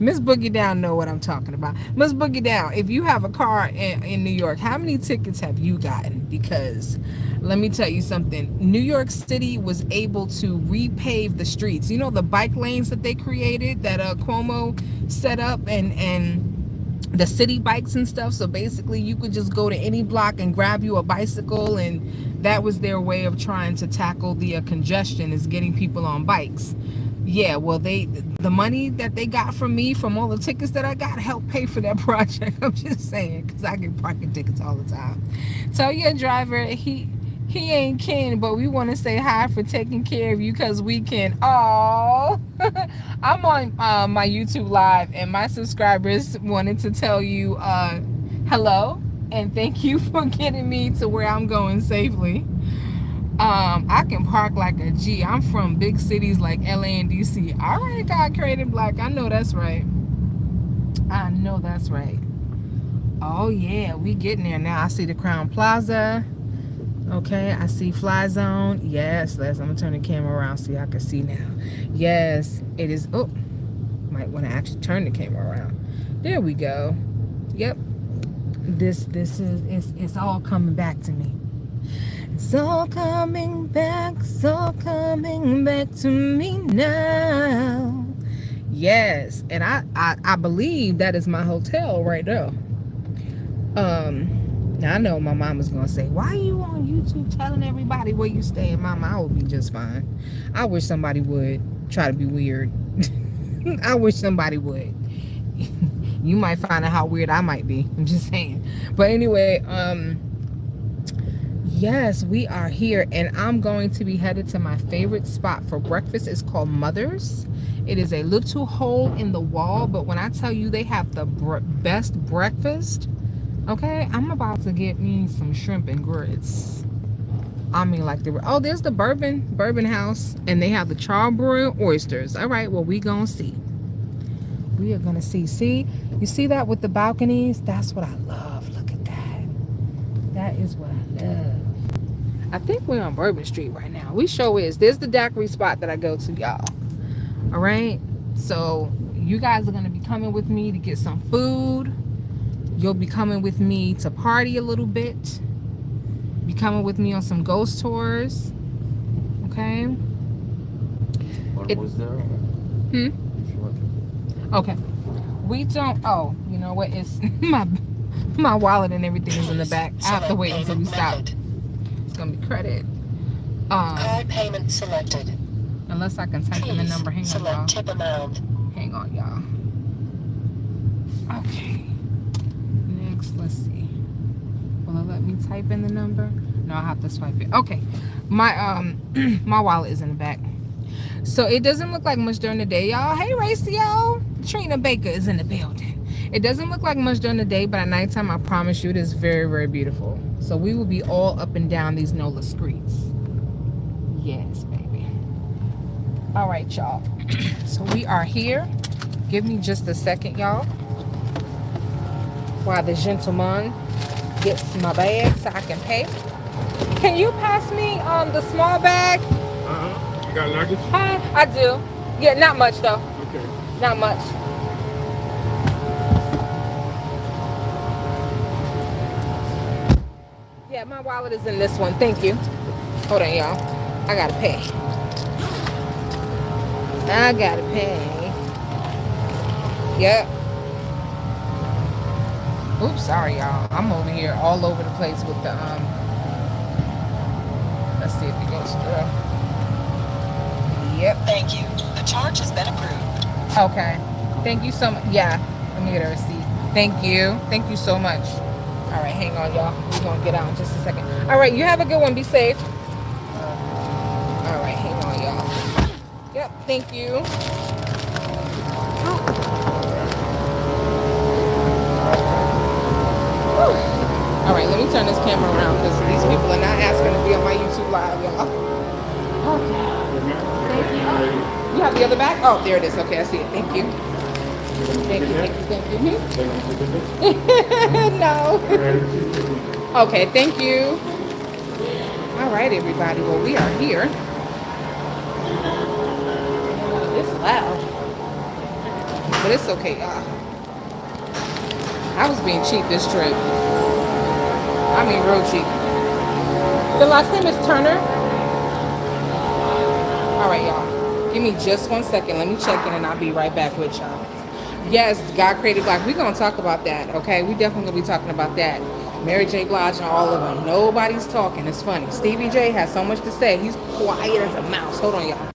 Miss Boogie Down know what I'm talking about. Miss Boogie Down, if you have a car in New York, how many tickets have you gotten? Because let me tell you something. New York City was able to repave the streets. You know, the bike lanes that they created, that Cuomo set up, and the city bikes and stuff. So basically you could just go to any block and grab you a bicycle, and that was their way of trying to tackle the congestion, is getting people on bikes. Yeah, well, the money that they got from me from all the tickets that I got helped pay for that project. I'm just saying, because I get parking tickets all the time. Tell your driver he ain't kin, but we want to say hi for taking care of you because we can. Oh, I'm on my YouTube live, and my subscribers wanted to tell you hello and thank you for getting me to where I'm going safely. I can park like a G. I'm from big cities like LA and DC. All right, God created black. I know that's right. I know that's right. Oh yeah, we getting there now. I see the Crown Plaza. Okay, I see Fly Zone. Yes, I'm gonna turn the camera around so y'all can see now. Yes, it is. Oh, might want to actually turn the camera around. There we go. Yep. This is it's all coming back to me. It's all coming back to me now. Yes, and I believe that is my hotel right now. Now I know my mama's gonna say, why are you on YouTube telling everybody where you stay? And mama, I would be just fine. I wish somebody would try to be weird. I wish somebody would. You might find out how weird I might be. I'm just saying. But anyway, yes, we are here, and I'm going to be headed to my favorite spot for breakfast. It's called Mother's. It is a little hole in the wall, but when I tell you they have the best breakfast, okay, I'm about to get me some shrimp and grits. I mean, like there's the bourbon house, and they have the charbroiled oysters. All right, well, we gonna see. We are gonna see. See, you see that with the balconies? That's what I love. Look at that. That is what I love. I think we're on Bourbon Street right now. We sure is. There's the daiquiri spot that I go to, y'all. All right, so you guys are gonna be coming with me to get some food. You'll be coming with me to party a little bit. Be coming with me on some ghost tours. Okay. What was there? Hmm. Okay. We don't. Oh, you know what? It's my wallet and everything is in the back. I have to wait until we stop. It's gonna be credit. Card payment selected. Unless I can type in the number. Hang on, y'all. Tip amount. Hang on, y'all. Okay. Next, let's see. Will it let me type in the number? No, I have to swipe it. Okay. My my wallet is in the back. So it doesn't look like much during the day, y'all. Hey, Racio. Trina Baker is in the building. It doesn't look like much during the day, but at nighttime, I promise you, it is very, very beautiful. So we will be all up and down these NOLA streets. Yes, baby. All right, y'all. So we are here. Give me just a second, y'all, while the gentleman gets my bag so I can pay. Can you pass me the small bag? You got luggage? Hi, I do. Yeah, not much though. Okay. Not much. Yeah, my wallet is in this one. Thank you. Hold on, y'all. I gotta pay. I gotta pay. Yep. Oops, sorry, y'all. I'm over here all over the place with the let's see if it goes through. Yep. Thank you. The charge has been approved. Okay. Thank you so much. Yeah. Let me get a receipt. Thank you. Thank you so much. All right, hang on, y'all. We're gonna get out in just a second. All right, you have a good one. Be safe. All right, hang on, y'all. Yep. Thank you. All right, let me turn this camera around because these people are not asking to be on my YouTube live, y'all. Okay. Thank you. You have the other bag? Oh, there it is. Okay, I see it. Thank you. Thank you, thank you, thank you. No. Okay, thank you. All right, everybody. Well, we are here. It's loud. But it's okay, y'all. I was being cheap this trip. I mean, real cheap. The last name is Turner. All right, y'all. Give me just 1 second. Let me check in and I'll be right back with y'all. Yes, God Created Black. We're going to talk about that, okay? We definitely going to be talking about that. Mary J. Blige and all of them. Nobody's talking. It's funny. Stevie J has so much to say. He's quiet as a mouse. Hold on, y'all.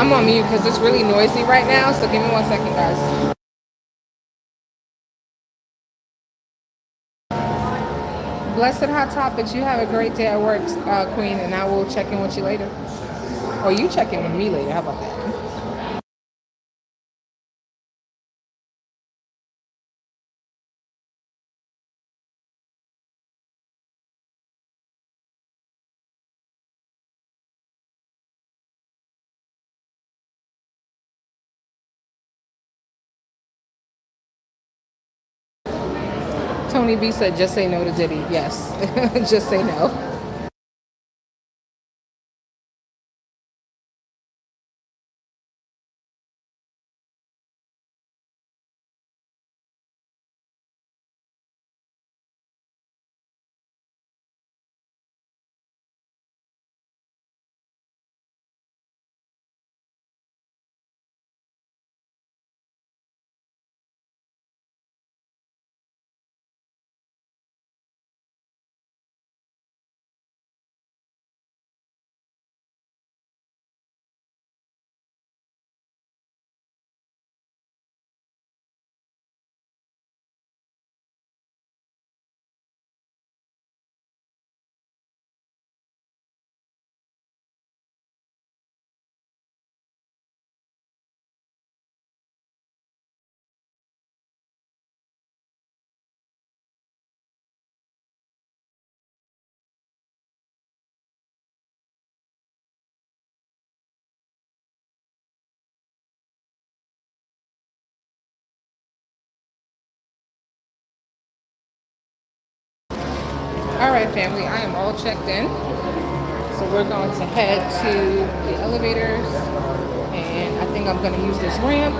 I'm on mute because it's really noisy right now. So give me 1 second, guys. Blessed Hot Topics. You have a great day at work, Queen, and I will check in with you later. Or you check in with me later. How about that? Tony B said, just say no to Diddy. Yes. Just say no. All right, family. I am all checked in. So we're going to head to the elevators. And I think I'm going to use this ramp.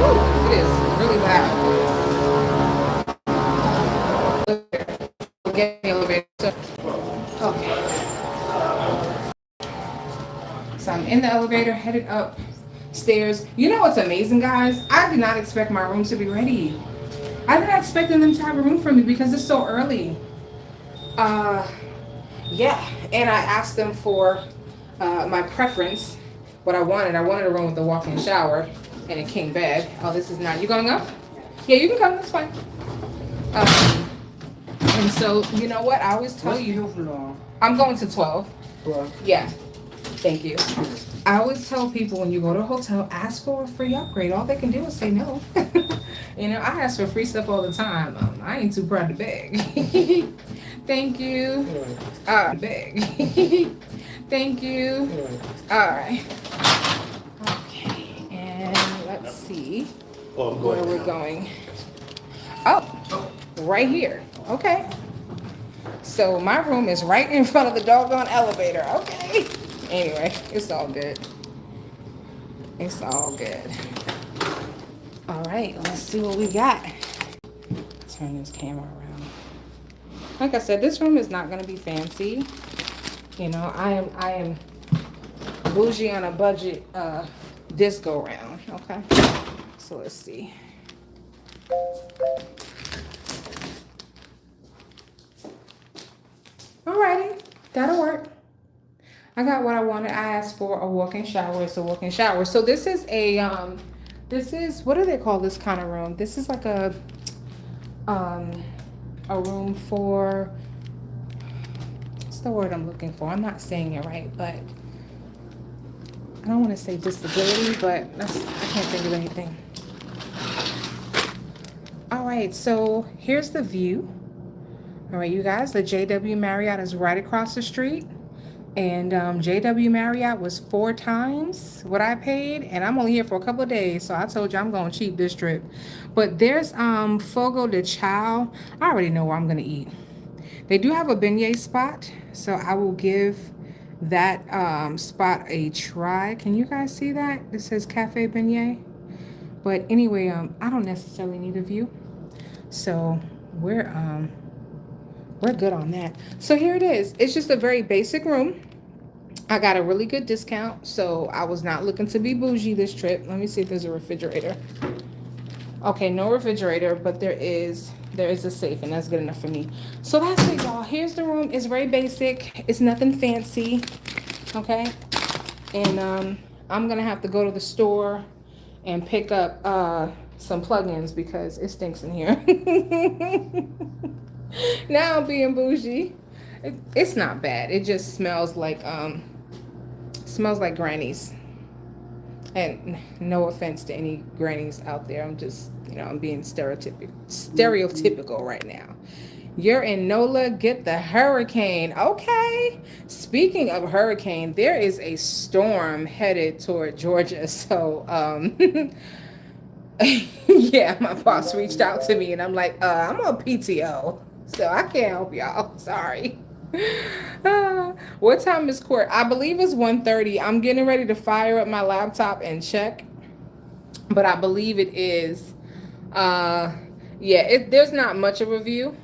Woo, it is really loud. Get the elevator. Okay. So I'm in the elevator, headed upstairs. You know what's amazing, guys? I did not expect my room to be ready. I did not expect them to have a room for me because it's so early. Yeah, and I asked them for my preference, what I wanted. I wanted a room with a walk-in shower and a king bed. Oh, this is not. You gonna go? Yeah, you can come. That's fine. And so, you know what? I always tell you. I'm going to 12. 12. Yeah. Thank you. I always tell people when you go to a hotel, ask for a free upgrade. All they can do is say no. You know, I ask for free stuff all the time. I ain't too proud to beg. Thank you. Beg. Thank you. All right. Okay. And let's see where we're going. Oh, right here. Okay. So my room is right in front of the doggone elevator. Okay. Anyway, it's all good. It's all good. All right, let's see what we got. Turn this camera around. Like I said, this room is not going to be fancy. You know, I am bougie on a budget this go round. Okay. So let's see. Alrighty, that'll work. I got what I wanted. I asked for a walk-in shower. It's a walk-in shower. So this is a what do they call this kind of room? This is like a room for, what's the word I'm looking for? I'm not saying it right, but I don't want to say disability, but I can't think of anything. All right, so here's the view. All right, you guys, the JW Marriott is right across the street. And JW Marriott was 4 times what I paid, and I'm only here for a couple of days, so I told you I'm going cheap this trip. But there's Fogo de Chao. I already know where I'm gonna eat. They do have a beignet spot, so I will give that spot a try. Can you guys see that? It says Cafe Beignet. But anyway, I don't necessarily need a view, so we're good on that. So here it is. It's just a very basic room. I got a really good discount, so I was not looking to be bougie this trip. Let me see if there's a refrigerator. Okay, no refrigerator, but there is a safe, and that's good enough for me. So that's it, y'all. Here's the room. It's very basic. It's nothing fancy. Okay. And I'm gonna have to go to the store and pick up some plugins because it stinks in here. Now I'm being bougie. It's not bad. It just smells like grannies. And no offense to any grannies out there. I'm just, I'm being stereotypical right now. You're in NOLA, get the hurricane. Okay. Speaking of hurricane, there is a storm headed toward Georgia. So, yeah, my boss reached out to me and I'm like, I'm on PTO. So I can't help y'all. Sorry. What time is court? I believe it's 1:30. I'm getting ready to fire up my laptop and check. But I believe it is. Yeah, there's not much of a view.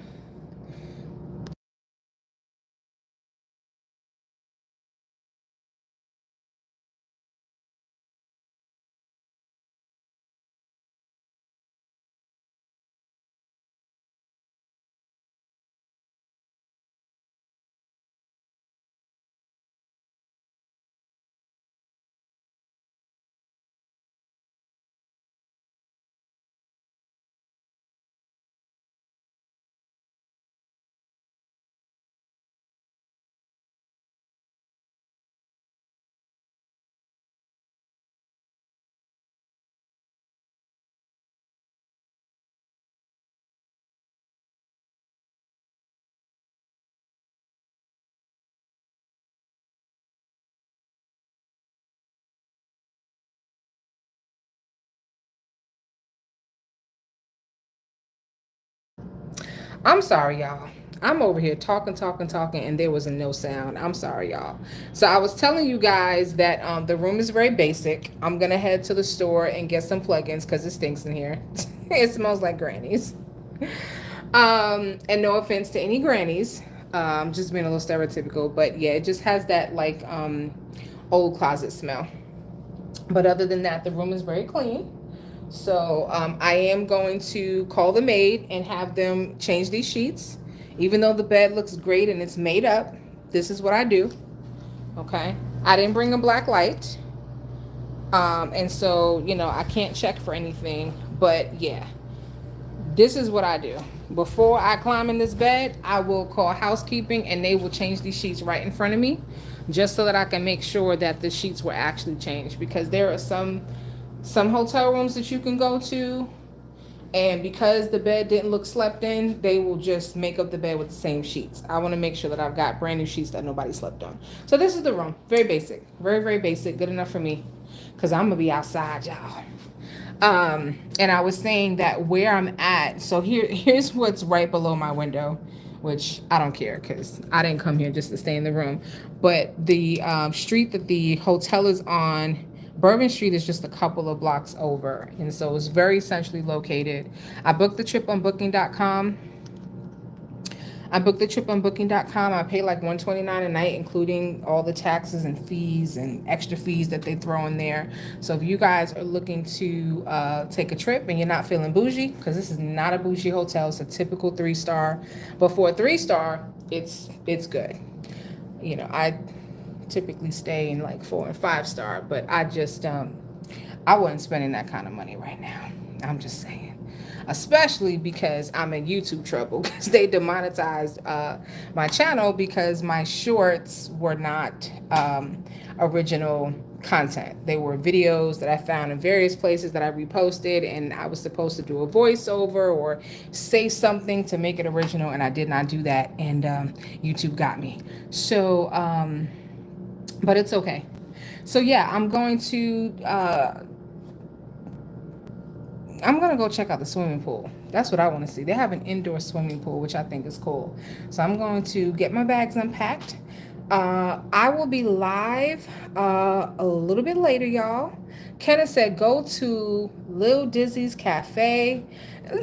I'm sorry, y'all. I'm over here talking, and there was no sound. I'm sorry, y'all. So I was telling you guys that the room is very basic. I'm gonna head to the store and get some plugins because it stinks in here. It smells like grannies. And no offense to any grannies, just being a little stereotypical, but yeah, it just has that like old closet smell. But other than that, the room is very clean. So I am going to call the maid and have them change these sheets. Even though the bed looks great and it's made up, this is what I do. Okay. I didn't bring a black light. And so, I can't check for anything. But yeah, this is what I do. Before I climb in this bed, I will call housekeeping and they will change these sheets right in front of me, just so that I can make sure that the sheets were actually changed, because there are some hotel rooms that you can go to, and because the bed didn't look slept in, they will just make up the bed with the same sheets. I want to make sure that I've got brand new sheets that nobody slept on. So this is the room. Very basic. Very, very basic. Good enough for me, because I'm going to be outside, y'all. And I was saying that where I'm at, so here's what's right below my window, which I don't care because I didn't come here just to stay in the room. But the street that the hotel is on, Bourbon Street, is just a couple of blocks over. And so it's very centrally located. I booked the trip on booking.com. I pay like $129 a night, including all the taxes and fees and extra fees that they throw in there. So if you guys are looking to take a trip and you're not feeling bougie, because this is not a bougie hotel, it's a typical 3-star. But for a 3-star, it's good. I typically stay in like 4 and 5-star, but I just I wasn't spending that kind of money right now. I'm just saying. Especially because I'm in YouTube trouble, because they demonetized my channel because my shorts were not original content. They were videos that I found in various places that I reposted, and I was supposed to do a voiceover or say something to make it original, and I did not do that, and YouTube got me. So, but it's okay. So yeah, I'm going to go check out the swimming pool. That's what I want to see. They have an indoor swimming pool, which I think is cool. So I'm going to get my bags unpacked. I will be live a little bit later, y'all. Kenneth said, go to Lil Dizzy's Cafe.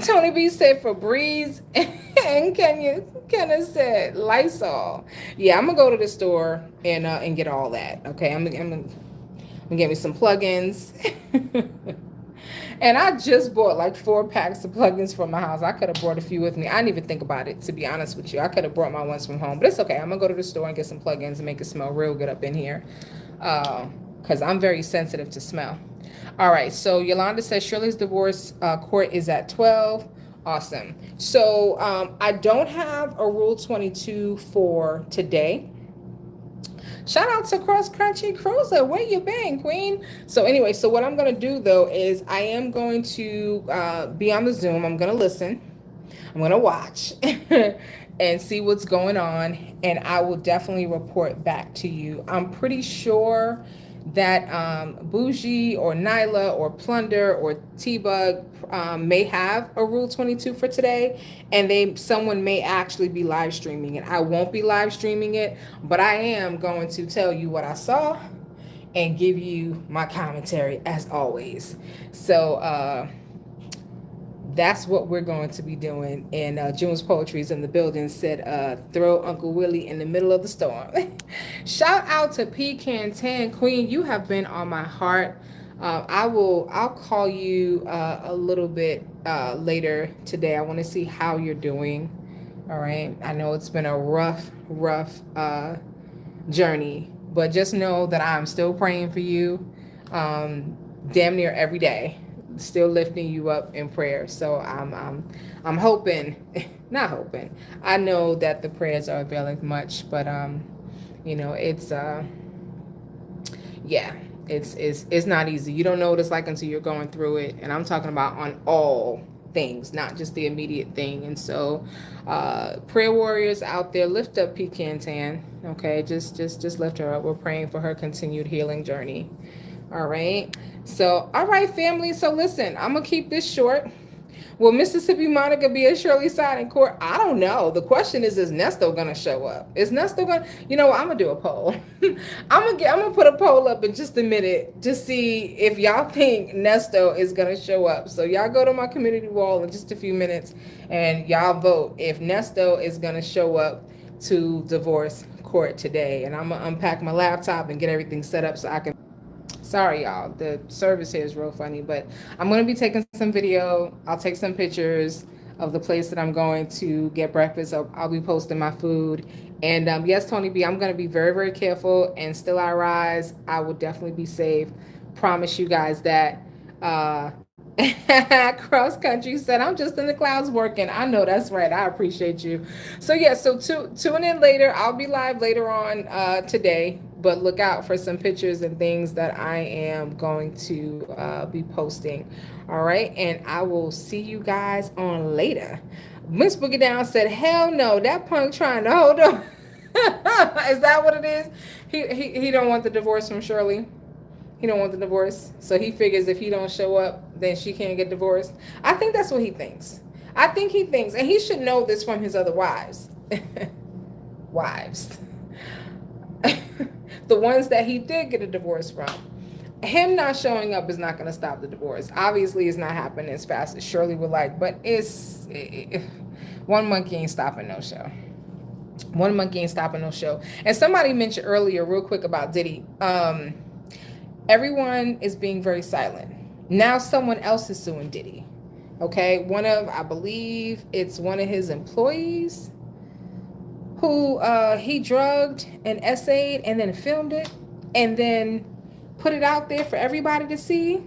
Tony B said Febreze. And Kenneth said Lysol. Yeah, I'm going to go to the store and get all that. Okay, I'm gonna get me some plugins. And I just bought like 4 packs of plugins from my house. I could have brought a few with me. I didn't even think about it, to be honest with you. I could have brought my ones from home, but it's okay. I'm gonna go to the store and get some plugins and make it smell real good up in here. because I'm very sensitive to smell. All right, so Yolanda says Shirley's divorce court is at 12. Awesome. So I don't have a Rule 22 for today. Shout out to Cross Country Cruiser. Where you been, Queen? So anyway, so what I'm going to do, though, is I am going to be on the Zoom. I'm going to listen. I'm going to watch and see what's going on. And I will definitely report back to you. I'm pretty sure that Bougie or Nyla or Plunder or T-Bug may have a Rule 22 for today, and someone may actually be live streaming it. I won't be live streaming it, but I am going to tell you what I saw and give you my commentary as always. So that's what we're going to be doing. And June's Poetry is in the building, said throw Uncle Willie in the middle of the storm. Shout out to Pecan Tan Queen. You have been on my heart. I'll call you a little bit later today. I want to see how you're doing. All right. I know it's been a rough journey, but just know that I'm still praying for you damn near every day. Still lifting you up in prayer. So I'm hoping, not hoping, I know that the prayers are availing much, but you know, it's yeah, it's not easy. You don't know what it's like until you're going through it, and I'm talking about on all things, not just the immediate thing. And so prayer warriors out there, lift up Pecan Tan. Okay, just lift her up. We're praying for her continued healing journey. All right. So, all right, family. So listen, I'm going to keep this short. Will Mississippi Monica be at Shirley's side in court? I don't know. The question is Nesto going to show up? Is Nesto going to, you know what? I'm going to do a poll. I'm going to put a poll up in just a minute to see if y'all think Nesto is going to show up. So y'all go to my community wall in just a few minutes and y'all vote if Nesto is going to show up to divorce court today. And I'm going to unpack my laptop and get everything set up so I can. Sorry, y'all. The service here is real funny, but I'm going to be taking some video. I'll take some pictures of the place that I'm going to get breakfast. I'll be posting my food. And yes, Tony B, I'm going to be very, very careful. And still I rise. I will definitely be safe. Promise you guys that. Cross Country said, I'm just in the clouds working. I know that's right. I appreciate you. So yeah, so tune in later. I'll be live later on today, but look out for some pictures and things that I am going to be posting. All right. And I will see you guys on later. Miss Boogie Down said, hell no, that punk trying to hold on. Is that what it is? He don't want the divorce from Shirley. He don't want the divorce. So he figures if he don't show up, then she can't get divorced. I think that's what he thinks. I think he thinks, and he should know this from his other wives. Wives. The ones that he did get a divorce from. Him not showing up is not going to stop the divorce. Obviously, it's not happening as fast as Shirley would like, but one monkey ain't stopping no show. One monkey ain't stopping no show. And somebody mentioned earlier, real quick, about Diddy. Everyone is being very silent. Now someone else is suing Diddy. Okay, I believe it's one of his employees who he drugged and essayed and then filmed it and then put it out there for everybody to see.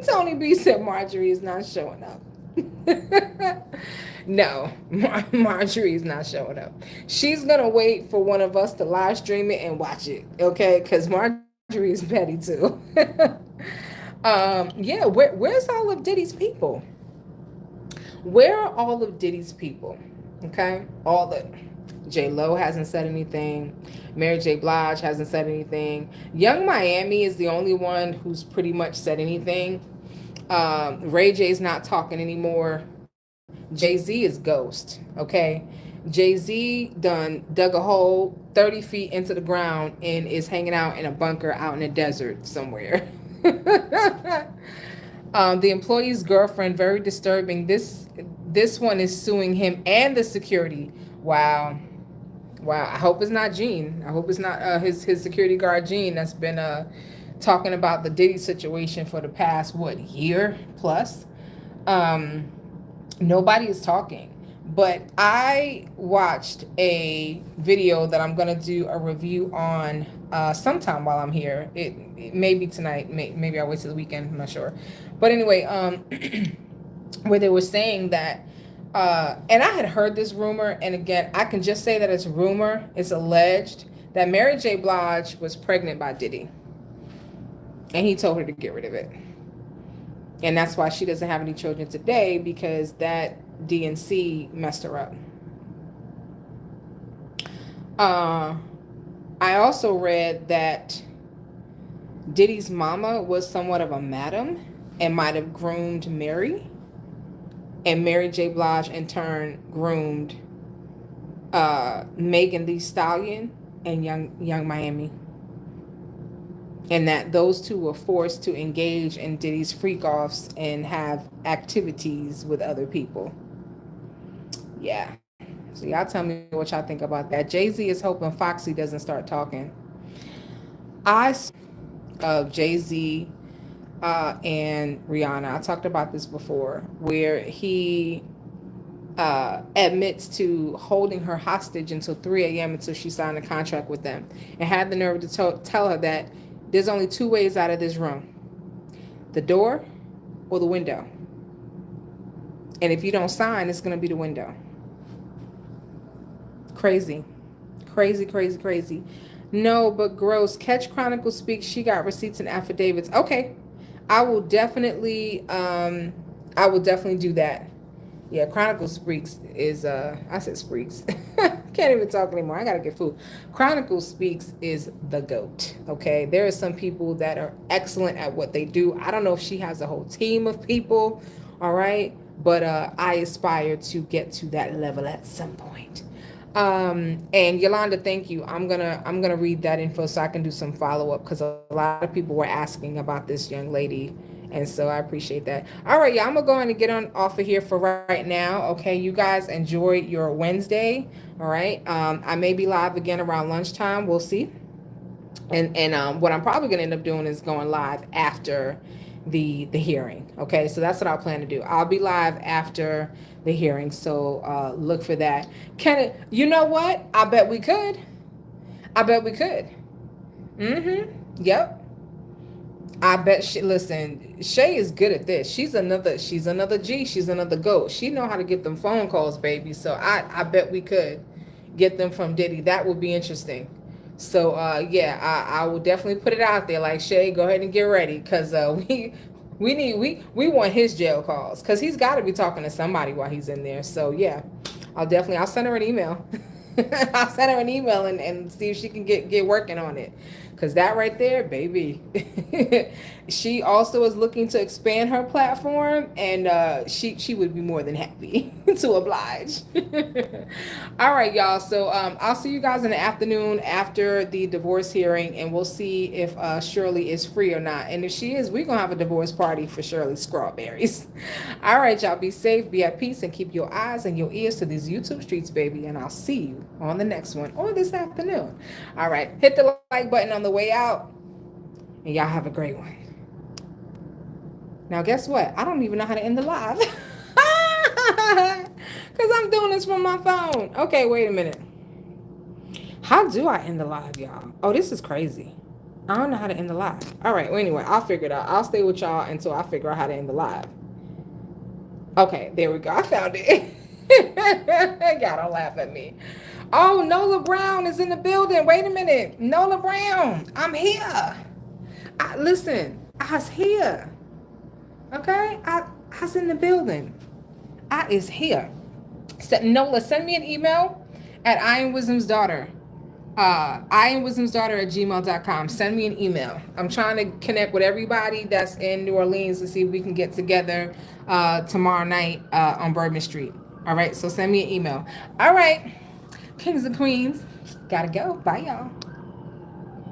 Tony B said Marjorie is not showing up. No, Marjorie is not showing up. She's going to wait for one of us to live stream it and watch it, okay? Because Marjorie is petty too. Yeah, where's all of Diddy's people? Where are all of Diddy's people? Okay, all the J Lo hasn't said anything. Mary J. Blige hasn't said anything. Young Miami is the only one who's pretty much said anything. Ray J's not talking anymore. Jay-Z is ghost. Okay, Jay-Z dug a hole 30 feet into the ground and is hanging out in a bunker out in the desert somewhere. The employee's girlfriend, very disturbing. This one is suing him and the security. Wow. I hope it's not Gene. I hope it's not his security guard Gene that's been talking about the Diddy situation for the past year plus. Nobody is talking. But I watched a video that I'm going to do a review on sometime while I'm here. It may be tonight. Maybe I'll wait till the weekend. I'm not sure. But anyway, where they were saying that, and I had heard this rumor, and again, I can just say that it's rumor. It's alleged that Mary J. Blige was pregnant by Diddy, and he told her to get rid of it. And that's why she doesn't have any children today, because that DNC messed her up. I also read that Diddy's mama was somewhat of a madam and might have groomed Mary. And Mary J. Blige, in turn, groomed Megan Thee Stallion and Young Miami. And that those two were forced to engage in Diddy's freak-offs and have activities with other people. Yeah. So y'all tell me what y'all think about that. Jay-Z is hoping Foxy doesn't start talking. Of Jay-Z and Rihanna. I talked about this before, where he admits to holding her hostage until 3 a.m. until she signed a contract with them, and had the nerve to tell her that there's only two ways out of this room: the door or the window. And if you don't sign, it's going to be the window. Crazy. Crazy. No, but gross. Catch Chronicle speaks. She got receipts and affidavits. Okay. I will definitely do that. Yeah, Chronicle Speaks is I said Speaks. Can't even talk anymore. I gotta get food. Chronicle Speaks is the GOAT. Okay. There are some people that are excellent at what they do. I don't know if she has a whole team of people. All right. But I aspire to get to that level at some point. And Yolanda, thank you. I'm gonna read that info so I can do some follow-up, because a lot of people were asking about this young lady, and so I appreciate that. All right, yeah, I'm gonna go in and get on off of here for right now. Okay, you guys enjoy your Wednesday. All right. I may be live again around lunchtime. We'll see. And what I'm probably gonna end up doing is going live after the hearing. Okay, so that's what I'll plan to do. I'll be live after the hearing, so look for that. You know what? I bet we could. Yep. I bet listen, Shay is good at this. She's another G. She's another GOAT. She know how to get them phone calls, baby. So I bet we could get them from Diddy. That would be interesting. So yeah, I will definitely put it out there. Like, Shay, go ahead and get ready, because we want his jail calls, because he's got to be talking to somebody while he's in there. So yeah, I'll send her an email. I'll send her an email and see if she can get working on it. Because that right there, baby. She also is looking to expand her platform, and she would be more than happy to oblige. All right, y'all. So I'll see you guys in the afternoon after the divorce hearing, and we'll see if Shirley is free or not. And if she is, we're going to have a divorce party for Shirley Strawberries. All right, y'all. Be safe, be at peace, and keep your eyes and your ears to these YouTube streets, baby. And I'll see you on the next one, or this afternoon. All right. Hit the like button on the way out, and y'all have a great one. Now, guess what? I don't even know how to end the live, because I'm doing this from my phone. Okay, wait a minute. How do I end the live, y'all? Oh, this is crazy. I don't know how to end the live. All right, well, anyway, I'll figure it out. I'll stay with y'all until I figure out how to end the live. Okay, there we go. I found it. Y'all don't laugh at me. Oh, Nola Brown is in the building. Wait a minute. Nola Brown, I'm here. Listen, I was here. Okay? I was in the building. I is here. Nola, send me an email at IamWisdomsDaughter. IamWisdomsDaughter@gmail.com. Send me an email. I'm trying to connect with everybody that's in New Orleans to see if we can get together tomorrow night on Bourbon Street. All right? So send me an email. All right. Kings and queens, gotta go. Bye, y'all.